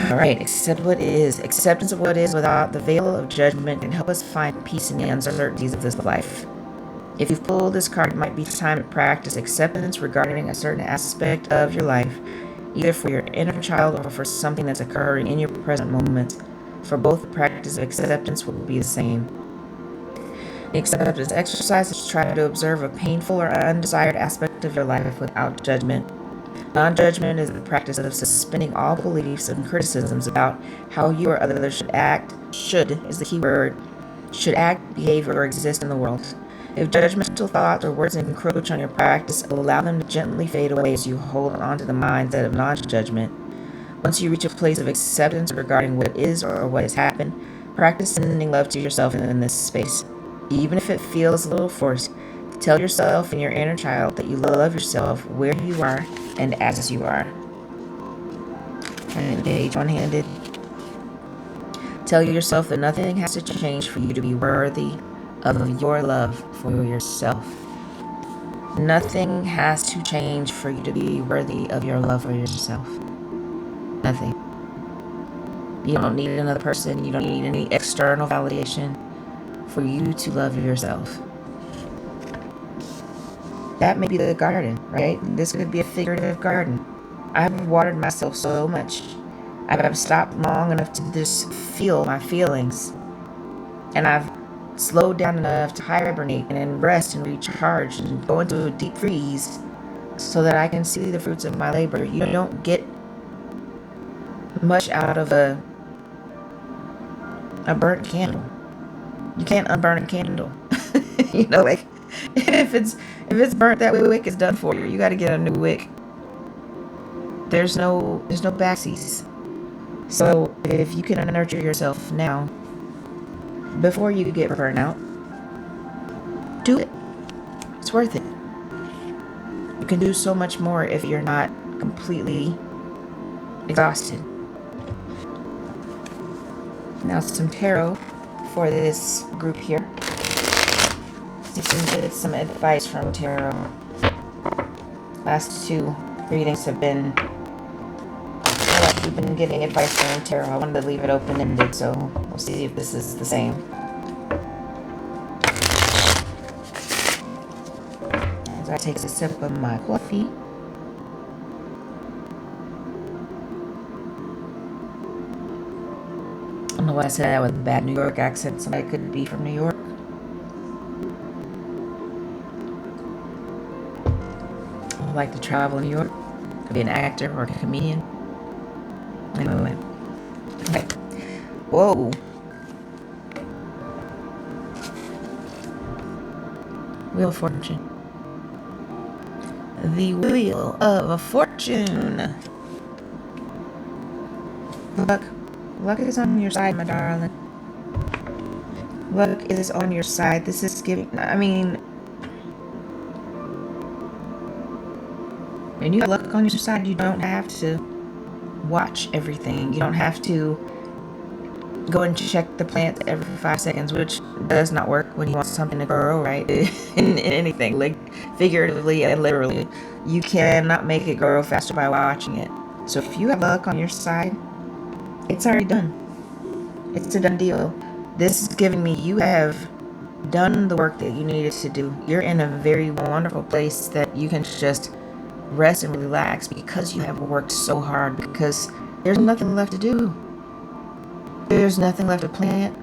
All right, accept what is. Acceptance of what is without the veil of judgment can help us find peace in the uncertainties of this life. If you've pulled this card, it might be time to practice acceptance regarding a certain aspect of your life, either for your inner child or for something that's occurring in your present moment. For both, the practice of acceptance will be the same. The acceptance exercise is to try to observe a painful or undesired aspect of your life without judgment. Non-judgment is the practice of suspending all beliefs and criticisms about how you or others should act. Should is the key word. Should act, behave, or exist in the world. If judgmental thoughts or words encroach on your practice, allow them to gently fade away as you hold on to the mindset of non-judgment. Once you reach a place of acceptance regarding what is or what has happened, practice sending love to yourself in this space. Even if it feels a little forced, tell yourself and your inner child that you love yourself where you are and as you are. And page one-handed. Tell yourself that nothing has to change for you to be worthy of your love for yourself. Nothing has to change for you to be worthy of your love for yourself. Nothing. You don't need another person. You don't need any external validation for you to love yourself. That may be the garden, right? This could be a figurative garden. I've watered myself so much. I've stopped long enough to just feel my feelings. And I've slowed down enough to hibernate and then rest and recharge and go into a deep freeze so that I can see the fruits of my labor. You don't get much out of a burnt candle. You can't unburn a candle. Like if it's burnt, that wick is done for you. You got to get a new wick. There's no backsies. So if you can nurture yourself now, before you get burnt out, do it. It's worth it. You can do so much more if you're not completely exhausted. Now some tarot for this group here. See if we can get some advice from tarot. Last 2 readings have been, we've been getting advice from tarot. I wanted to leave it open-ended, so we'll see if this is the same. As I take a sip of my coffee. don't know why I said that with a bad New York accent. Somebody could be from New York. I like to travel in New York. Could be an actor or a comedian. Anyway. Okay. Whoa. Wheel of Fortune. The Wheel of Fortune. Luck. Luck is on your side, my darling. Luck is on your side. This is giving... when you have luck on your side, you don't have to watch everything. You don't have to go and check the plant every 5 seconds, which does not work when you want something to grow, right? in anything, like figuratively and literally. You cannot make it grow faster by watching it. So if you have luck on your side, it's already done. It's a done deal. This is giving me you have done the work that you needed to do. You're in a very wonderful place that you can just rest and relax because you have worked so hard, because there's nothing left to do. There's nothing left to plant.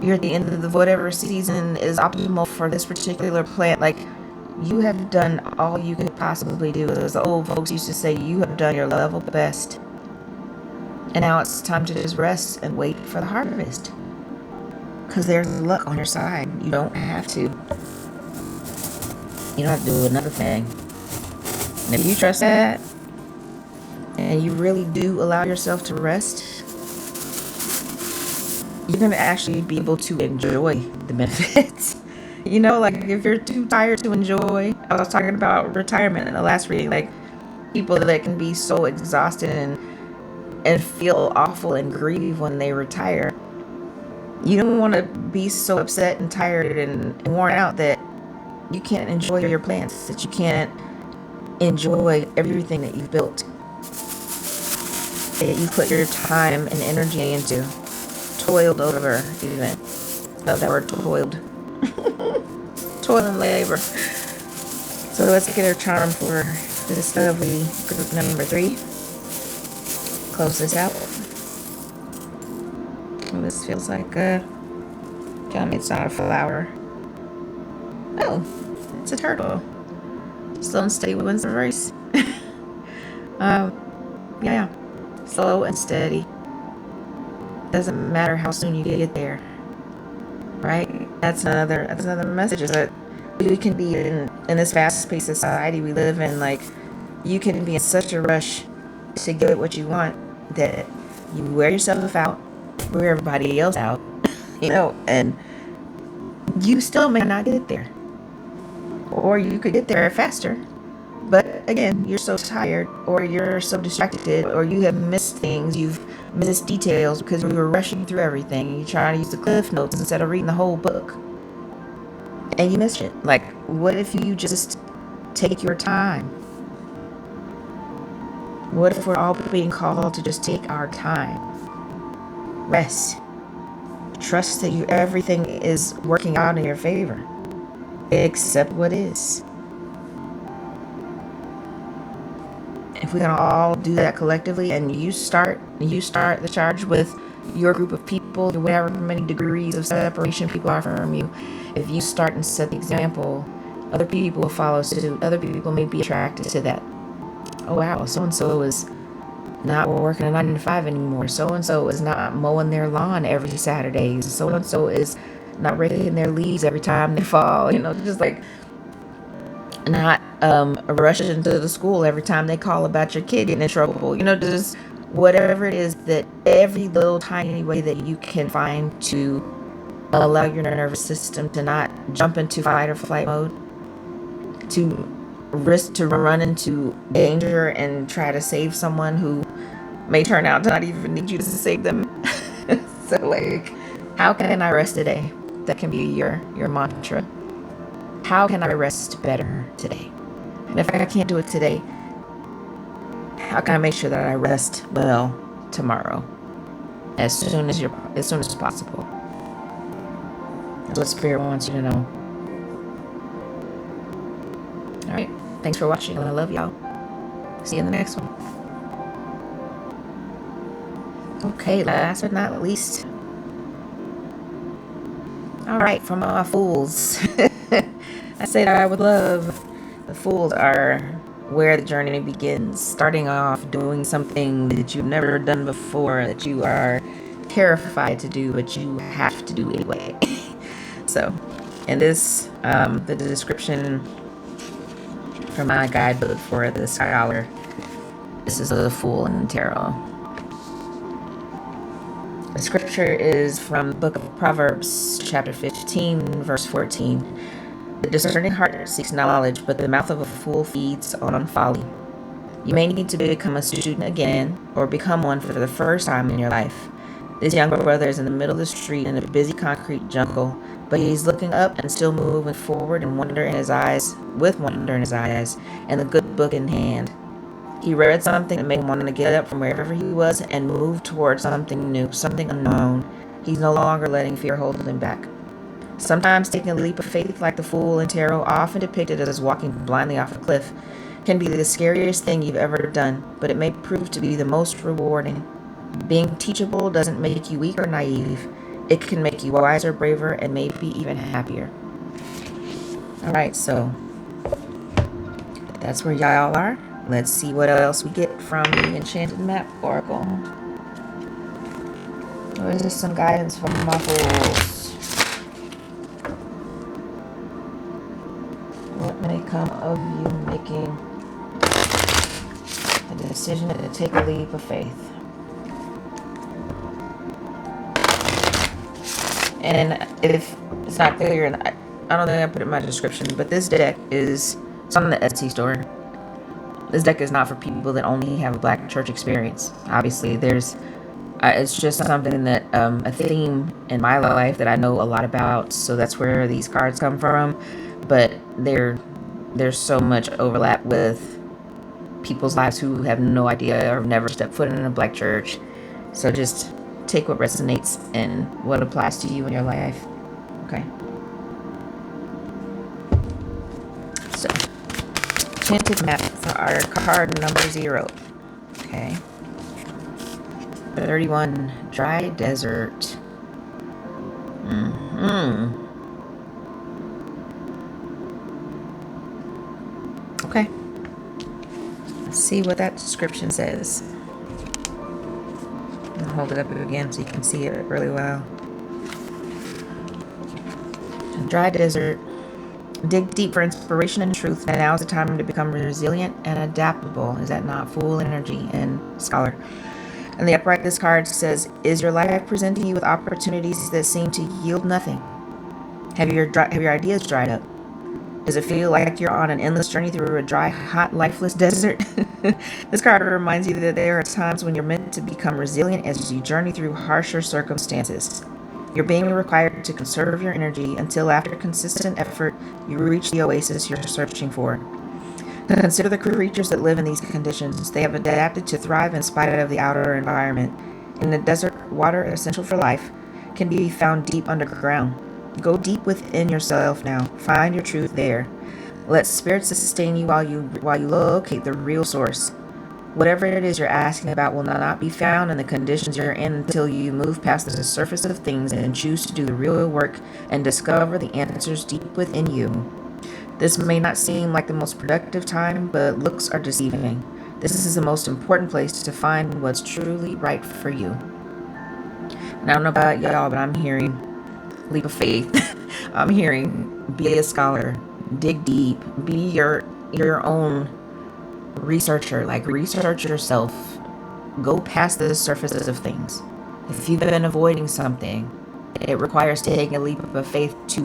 You're at the end of whatever season is optimal for this particular plant. Like, you have done all you could possibly do. As the old folks used to say, you have done your level best. And now it's time to just rest and wait for the harvest. Because there's luck on your side. You don't have to. You don't have to do another thing. And if you trust that, and you really do allow yourself to rest, you're going to actually be able to enjoy the benefits. You know, like if you're too tired to enjoy, I was talking about retirement in the last reading, like people that can be so exhausted and feel awful and grieve when they retire. You don't want to be so upset and tired and worn out that you can't enjoy your plants, that you can't enjoy everything that you've built, that you put your time and energy into, toiled over even. Love that word, toiled. Toil and labor. So let's get our charm for this lovely group number 3. Close this out. Oh, this feels like tell me it's not a flower. Oh, it's a turtle. Slow and steady wins the race. Yeah. Slow and steady. Doesn't matter how soon you get there. Right? That's another message, is that we can be in this fast-paced society we live in, like, you can be in such a rush to get what you want that you wear yourself out, wear everybody else out, you know, and you still may not get there. Or you could get there faster, but again, you're so tired, or you're so distracted, or you have missed things, you've missed details because we were rushing through everything. You're trying to use the cliff notes instead of reading the whole book, and you missed it. Like, what if you just take your time? What if we're all being called to just take our time? Rest. Trust that everything is working out in your favor. Accept what is. If we're gonna all do that collectively, and you start the charge with your group of people, whatever many degrees of separation people are from you, if you start and set the example, other people will follow suit. Other people may be attracted to that. Oh wow, so-and-so is not working a 9 to 5 anymore. So-and-so is not mowing their lawn every Saturday. So-and-so is not raking their leaves every time they fall. You know, just like not rushing to the school every time they call about your kid getting in trouble. You know, just whatever it is, that every little tiny way that you can find to allow your nervous system to not jump into fight or flight mode, to risk to run into danger and try to save someone who may turn out to not even need you to save them. So, like, how can I rest today? That can be your mantra. How can I rest better today? And if I can't do it today, how can I make sure that I rest well tomorrow, as soon as possible? That's what Spirit wants you to know. All right. Thanks for watching. I love y'all. See you in the next one. Okay, last but not least. All right, from my fools. I said I would love. The fools are where the journey begins. Starting off doing something that you've never done before, that you are terrified to do, but you have to do anyway. So, in this, the description from my guidebook for the scholar, this is a fool in tarot. The scripture is from the book of Proverbs, chapter 15, verse 14. The discerning heart seeks knowledge, but the mouth of a fool feeds on folly. You may need to become a student again, or become one for the first time in your life. This younger brother is in the middle of the street in a busy concrete jungle, but he's looking up and still moving forward with wonder in his eyes, and the good book in hand. He read something that made him want to get up from wherever he was and move towards something new, something unknown. He's no longer letting fear hold him back. Sometimes taking a leap of faith, like the fool in tarot, often depicted as walking blindly off a cliff, can be the scariest thing you've ever done, but it may prove to be the most rewarding. Being teachable doesn't make you weak or naive. It can make you wiser, braver, and maybe even happier. Alright, so that's where y'all are. Let's see what else we get from the Enchanted Map Oracle. Or is this some guidance from my fools? What may come of you making a decision to take a leap of faith? And if it's not clear, and I don't think I put it in my description, but this deck it's on the Etsy store. This deck is not for people that only have a black church experience. Obviously, there's it's just something that a theme in my life that I know a lot about, so that's where these cards come from. But there's so much overlap with people's lives who have no idea or never stepped foot in a black church. So just take what resonates and what applies to you in your life. Okay. So, Enchanted Map for our card number 0. Okay. 31, Dry Desert. Okay. Let's see what that description says. I'll hold it up again so you can see it really well. Dry desert. Dig deep for inspiration and truth. Now is the time to become resilient and adaptable. Is that not fool energy and scholar? And the upright, this card says, is your life presenting you with opportunities that seem to yield nothing? Have your ideas dried up? Does it feel like you're on an endless journey through a dry, hot, lifeless desert? This card reminds you that there are times when you're meant to become resilient as you journey through harsher circumstances. You're being required to conserve your energy until after consistent effort, you reach the oasis you're searching for. Consider the creatures that live in these conditions. They have adapted to thrive in spite of the outer environment. In the desert, water, essential for life, can be found deep underground. Go deep within yourself now. Find your truth there. Let spirits sustain you while you locate the real source. Whatever it is you're asking about will not be found in the conditions you're in until you move past the surface of things and choose to do the real work and discover the answers deep within you. This may not seem like the most productive time, but looks are deceiving. This is the most important place to find what's truly right for you. And I don't know about y'all, but I'm hearing leap of faith. I'm hearing be a scholar, dig deep, be your own researcher, like research yourself. Go past the surfaces of things. If you've been avoiding something, it requires taking a leap of faith to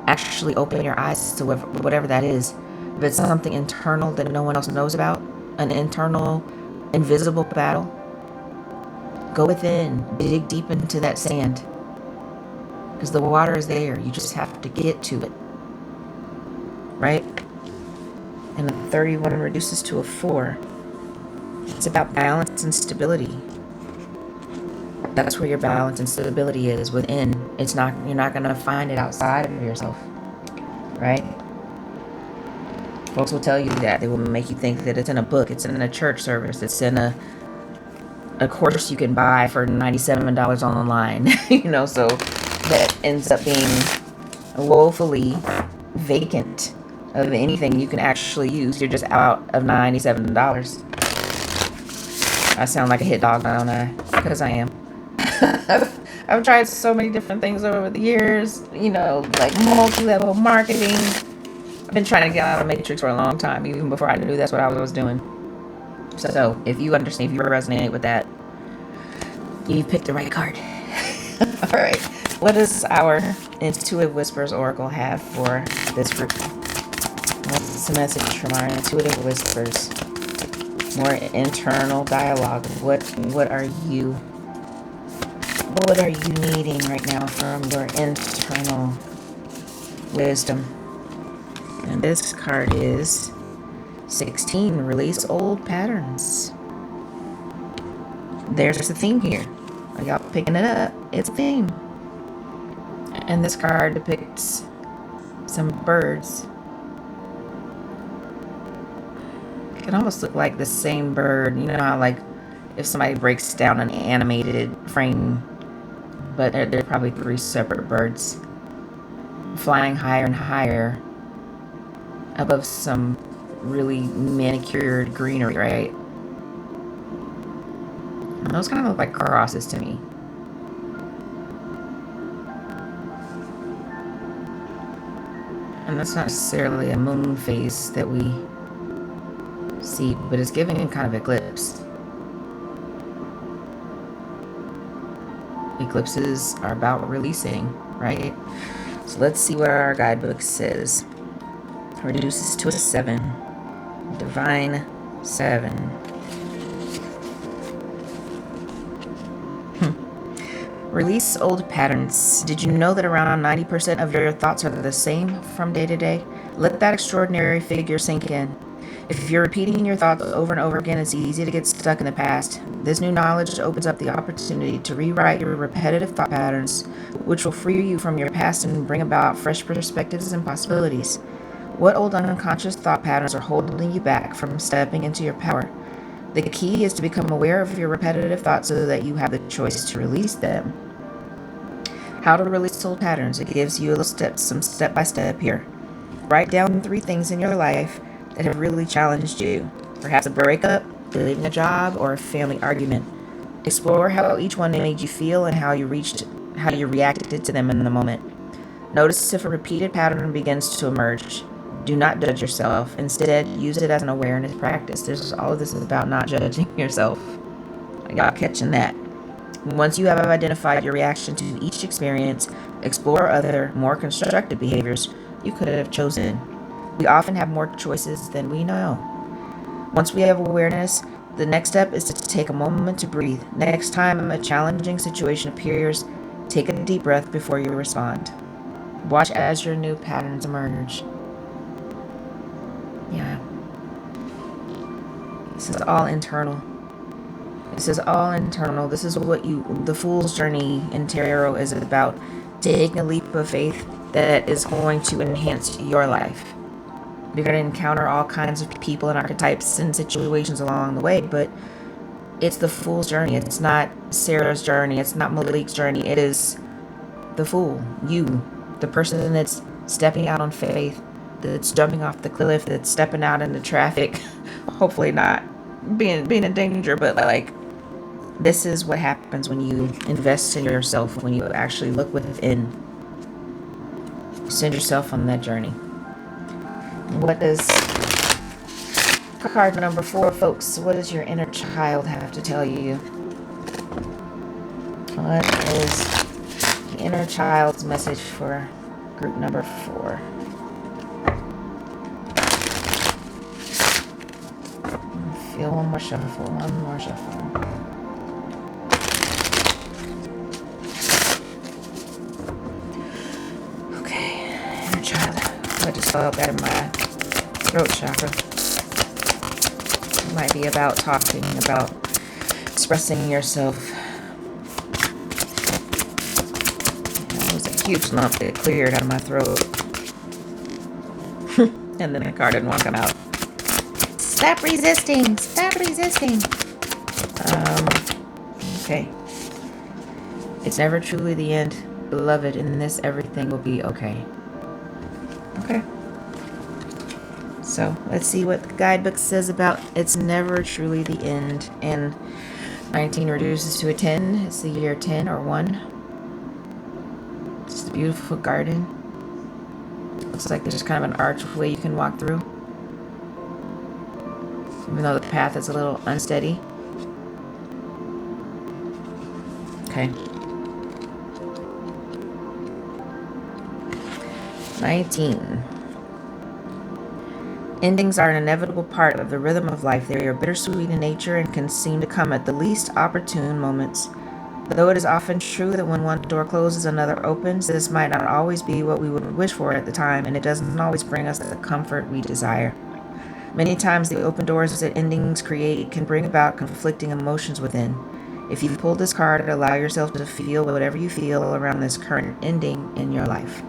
actually open your eyes to whatever that is. If it's something internal that no one else knows about, an internal, invisible battle, go within, dig deep into that sand. Because the water is there. You just have to get to it. Right? And the 31 reduces to a 4. It's about balance and stability. That's where your balance and stability is, within. You're not gonna find it outside of yourself. Right? Folks will tell you that. They will make you think that it's in a book, it's in a church service, it's in a course you can buy for $97 online, you know, so that ends up being woefully vacant of anything you can actually use. You're just out of $97. I sound like a hit dog, don't I? Because I am. I've tried so many different things over the years, you know, like multi-level marketing. I've been trying to get out of Matrix for a long time, even before I knew that's what I was doing. So if you understand, if you resonate with that, you've picked the right card. All right. What does our Intuitive Whispers Oracle have for this group? What's the message from our Intuitive Whispers? More internal dialogue. What are you needing right now from your internal wisdom? And this card is 16. Release old patterns. There's a theme here. Are y'all picking it up? It's a theme. And this card depicts some birds. It can almost look like the same bird. You know how, like, if somebody breaks down an animated frame, but they're probably 3 separate birds flying higher and higher above some really manicured greenery, right? And those kind of look like crosses to me. And that's not necessarily a moon phase that we see, but it's giving kind of eclipse. Eclipses are about releasing, right? So let's see what our guidebook says. Reduces to a 7. Divine 7. Release old patterns. Did you know that around 90% of your thoughts are the same from day to day? Let that extraordinary figure sink in. If you're repeating your thoughts over and over again, it's easy to get stuck in the past. This new knowledge opens up the opportunity to rewrite your repetitive thought patterns, which will free you from your past and bring about fresh perspectives and possibilities. What old unconscious thought patterns are holding you back from stepping into your power? The key is to become aware of your repetitive thoughts so that you have the choice to release them. How to release old patterns. It gives you some step by step here. Write down 3 things in your life that have really challenged you. Perhaps a breakup, leaving a job, or a family argument. Explore how each one made you feel and how you reacted to them in the moment. Notice if a repeated pattern begins to emerge. Do not judge yourself. Instead, use it as an awareness practice. All of this is about not judging yourself. Y'all catching that? Once you have identified your reaction to each experience, explore other, more constructive behaviors you could have chosen. We often have more choices than we know. Once we have awareness, the next step is to take a moment to breathe. Next time a challenging situation appears, take a deep breath before you respond. Watch as your new patterns emerge. Yeah. This is all internal. This is all internal. This is what the Fool's Journey in Tarot is about. Taking a leap of faith that is going to enhance your life. You're going to encounter all kinds of people and archetypes and situations along the way, but it's the Fool's Journey. It's not Sarah's journey. It's not Malik's journey. It is the Fool. You, the person that's stepping out on faith, that's jumping off the cliff, that's stepping out into traffic, hopefully not being in danger, but like, this is what happens when you invest in yourself, when you actually look within. Send yourself on that journey. What does card number 4, folks? What does your inner child have to tell you? What is the inner child's message for group number 4? Feel one more shuffle. I just felt that in my throat chakra. It might be about talking, about expressing yourself. That was a huge lump that cleared out of my throat. And then the card didn't want to come out. Stop resisting! Stop resisting! okay. It's never truly the end, beloved. In this, everything will be okay. Okay. So let's see what the guidebook says about it's never truly the end. And 19 reduces to a 10. It's the year 10 or 1. It's a beautiful garden. Looks like there's kind of an archway you can walk through, even though the path is a little unsteady. Okay. 19. Endings are an inevitable part of the rhythm of life. They are bittersweet in nature and can seem to come at the least opportune moments. Though it is often true that when one door closes, another opens, this might not always be what we would wish for at the time, and it doesn't always bring us the comfort we desire. Many times the open doors that endings create can bring about conflicting emotions within. If you pull this card, allow yourself to feel whatever you feel around this current ending in your life.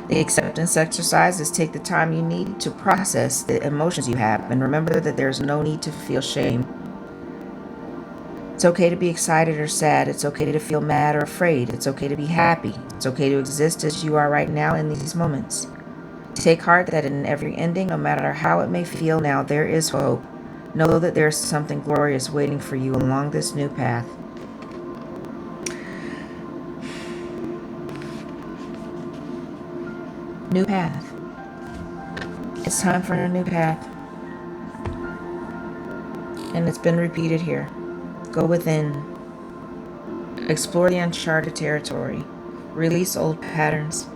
The acceptance exercise is take the time you need to process the emotions you have, and remember that there's no need to feel shame. It's okay to be excited or sad. It's okay to feel mad or afraid. It's okay to be happy. It's okay to exist as you are right now in these moments. Take heart that in every ending, no matter how it may feel now, there is hope. Know that there's something glorious waiting for you along this new path. New path. It's time for a new path. And it's been repeated here. Go within. Explore the uncharted territory. Release old patterns.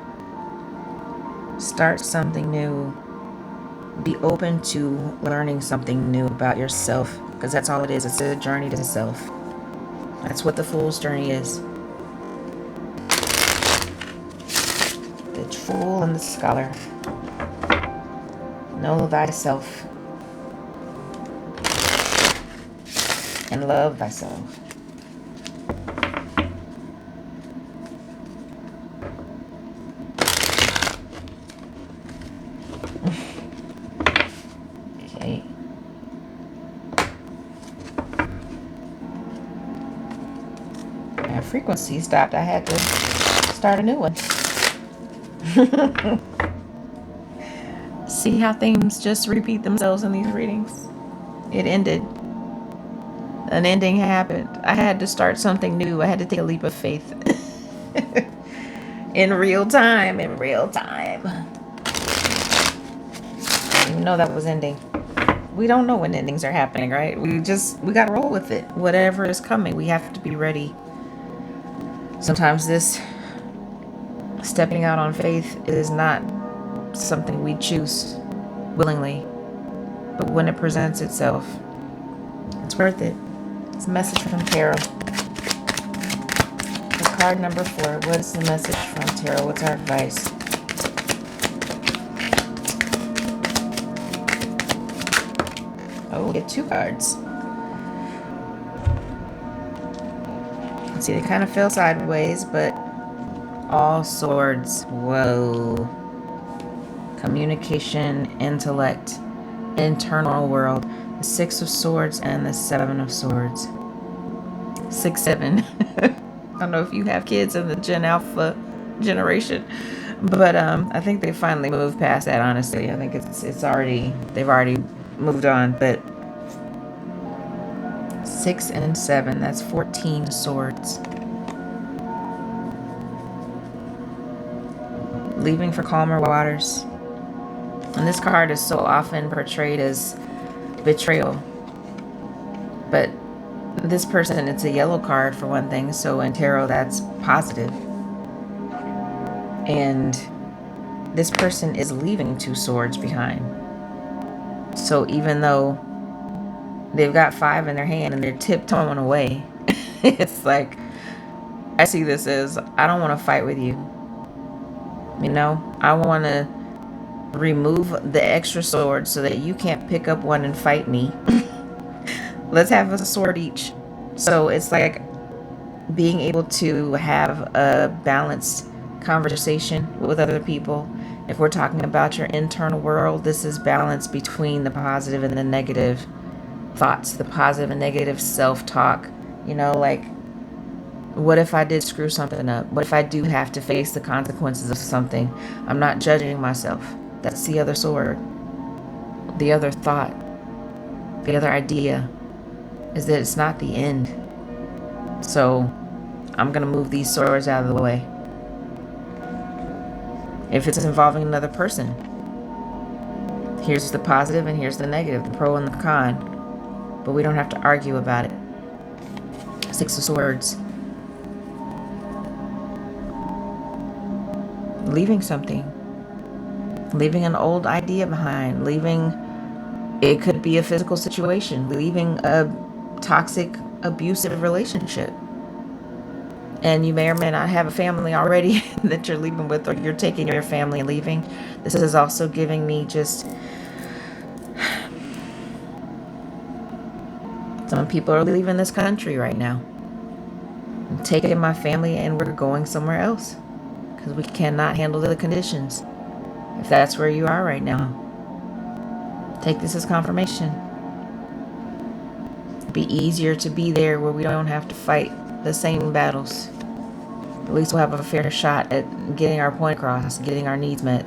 Start something new. Be open to learning something new about yourself, because that's all it is. It's a journey to self. That's what the Fool's journey is. The Fool and the Scholar. Know thyself and love thyself. Okay. My frequency stopped. I had to start a new one. See how things just repeat themselves in these readings? It ended. An ending happened. I had to start something new. I had to take a leap of faith. In real time. I didn't know that was ending. We don't know when endings are happening, right? We gotta roll with it. Whatever is coming, we have to be ready. Sometimes this stepping out on faith is not something we choose willingly, but when it presents itself, it's worth it. It's a message from tarot. For card number 4, what is the message from tarot? What's our advice? Oh, we get 2 cards. Let's see, they kind of fell sideways, but all swords. Whoa. Communication, intellect, internal world. The 6 of Swords and the 7 of Swords. 6, 7. I don't know if you have kids in the Gen Alpha generation, but I think they finally moved past that, honestly. I think they've already moved on, but 6 and 7, that's 14 swords. Leaving for calmer waters. And this card is so often portrayed as betrayal. But this person, it's a yellow card for one thing, so in tarot that's positive. And this person is leaving 2 swords behind. So even though they've got 5 in their hand and they're tiptoeing away, it's like, I see this as, I don't want to fight with you. You know, I want to remove the extra sword so that you can't pick up one and fight me. Let's have a sword each. So it's like being able to have a balanced conversation with other people. If we're talking about your internal world, this is balance between the positive and the negative. thoughts, the positive and negative self-talk. Like, what if I did screw something up? What if I do have to face the consequences of something? I'm not judging myself. That's the other sword. The other thought, the other idea is that it's not the end. So I'm going to move these swords out of the way. If it's involving another person, here's the positive and here's the negative, the pro and the con. But we don't have to argue about it. Six of Swords. Leaving something. Leaving an old idea behind. It could be a physical situation. Leaving a toxic, abusive relationship. And you may or may not have a family already that you're leaving with, or you're taking your family and leaving. This is also giving me just... some people are leaving this country right now. I'm taking my family and we're going somewhere else. Because we cannot handle the conditions. If that's where you are right now, take this as confirmation. It'd be easier to be there where we don't have to fight the same battles. At least we'll have a fair shot at getting our point across, getting our needs met.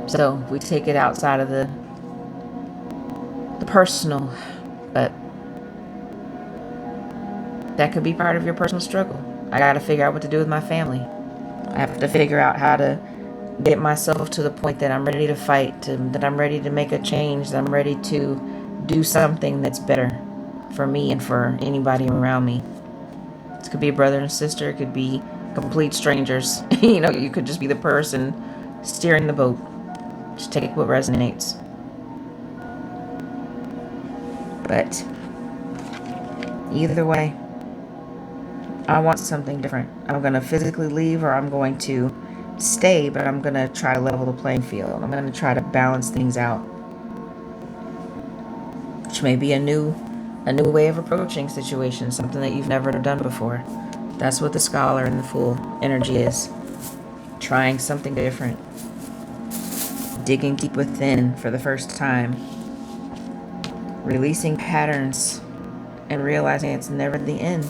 So we take it outside of the personal, but that could be part of your personal struggle. I got to figure out what to do with my family. I have to figure out how to get myself to the point that I'm ready to fight, that I'm ready to make a change, that I'm ready to do something that's better for me and for anybody around me. It could be a brother and sister. It could be complete strangers. You could just be the person steering the boat. Just take what resonates. But either way, I want something different. I'm going to physically leave, or I'm going to stay, but I'm going to try to level the playing field. I'm going to try to balance things out, which may be a new way of approaching situations, something that you've never done before. That's what the Scholar and the Fool energy is. Trying something different. Digging deep within for the first time. Releasing patterns and realizing it's never the end.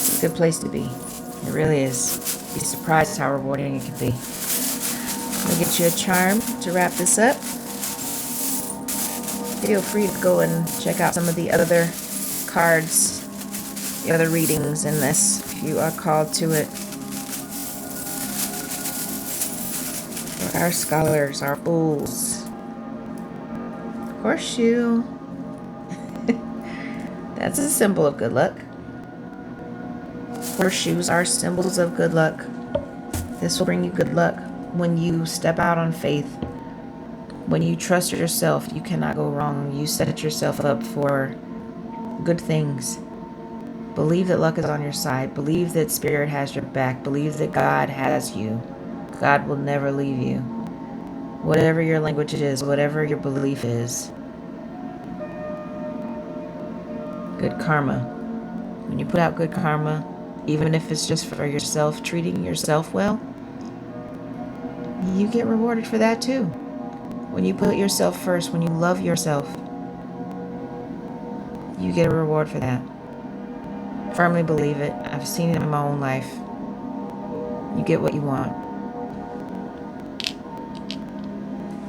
It's a good place to be. It really is. Be surprised how rewarding it can be. I'm going to get you a charm to wrap this up. Feel free to go and check out some of the other cards, the other readings in this, if you are called to it. For our scholars, our fools. Horseshoe. That's a symbol of good luck. Horseshoes are symbols of good luck. This will bring you good luck when you step out on faith. When you trust yourself, you cannot go wrong. You set yourself up for good things. Believe that luck is on your side. Believe that Spirit has your back. Believe that God has you. God will never leave you. Whatever your language is, whatever your belief is. Good karma. When you put out good karma, even if it's just for yourself, treating yourself well, you get rewarded for that too. When you put yourself first, when you love yourself, you get a reward for that. Firmly believe it. I've seen it in my own life. You get what you want.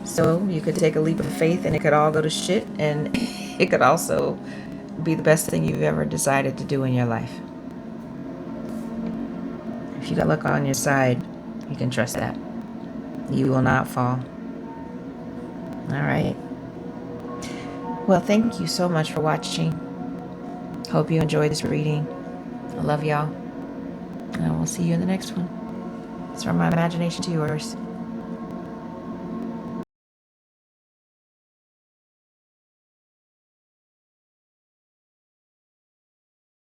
So you could take a leap of faith and it could all go to shit, and it could also be the best thing you've ever decided to do in your life. If you got luck on your side, you can trust that. You will not fall. All right. Well, thank you so much for watching. Hope you enjoyed this reading. I love y'all. And we'll see you in the next one. It's from my imagination to yours.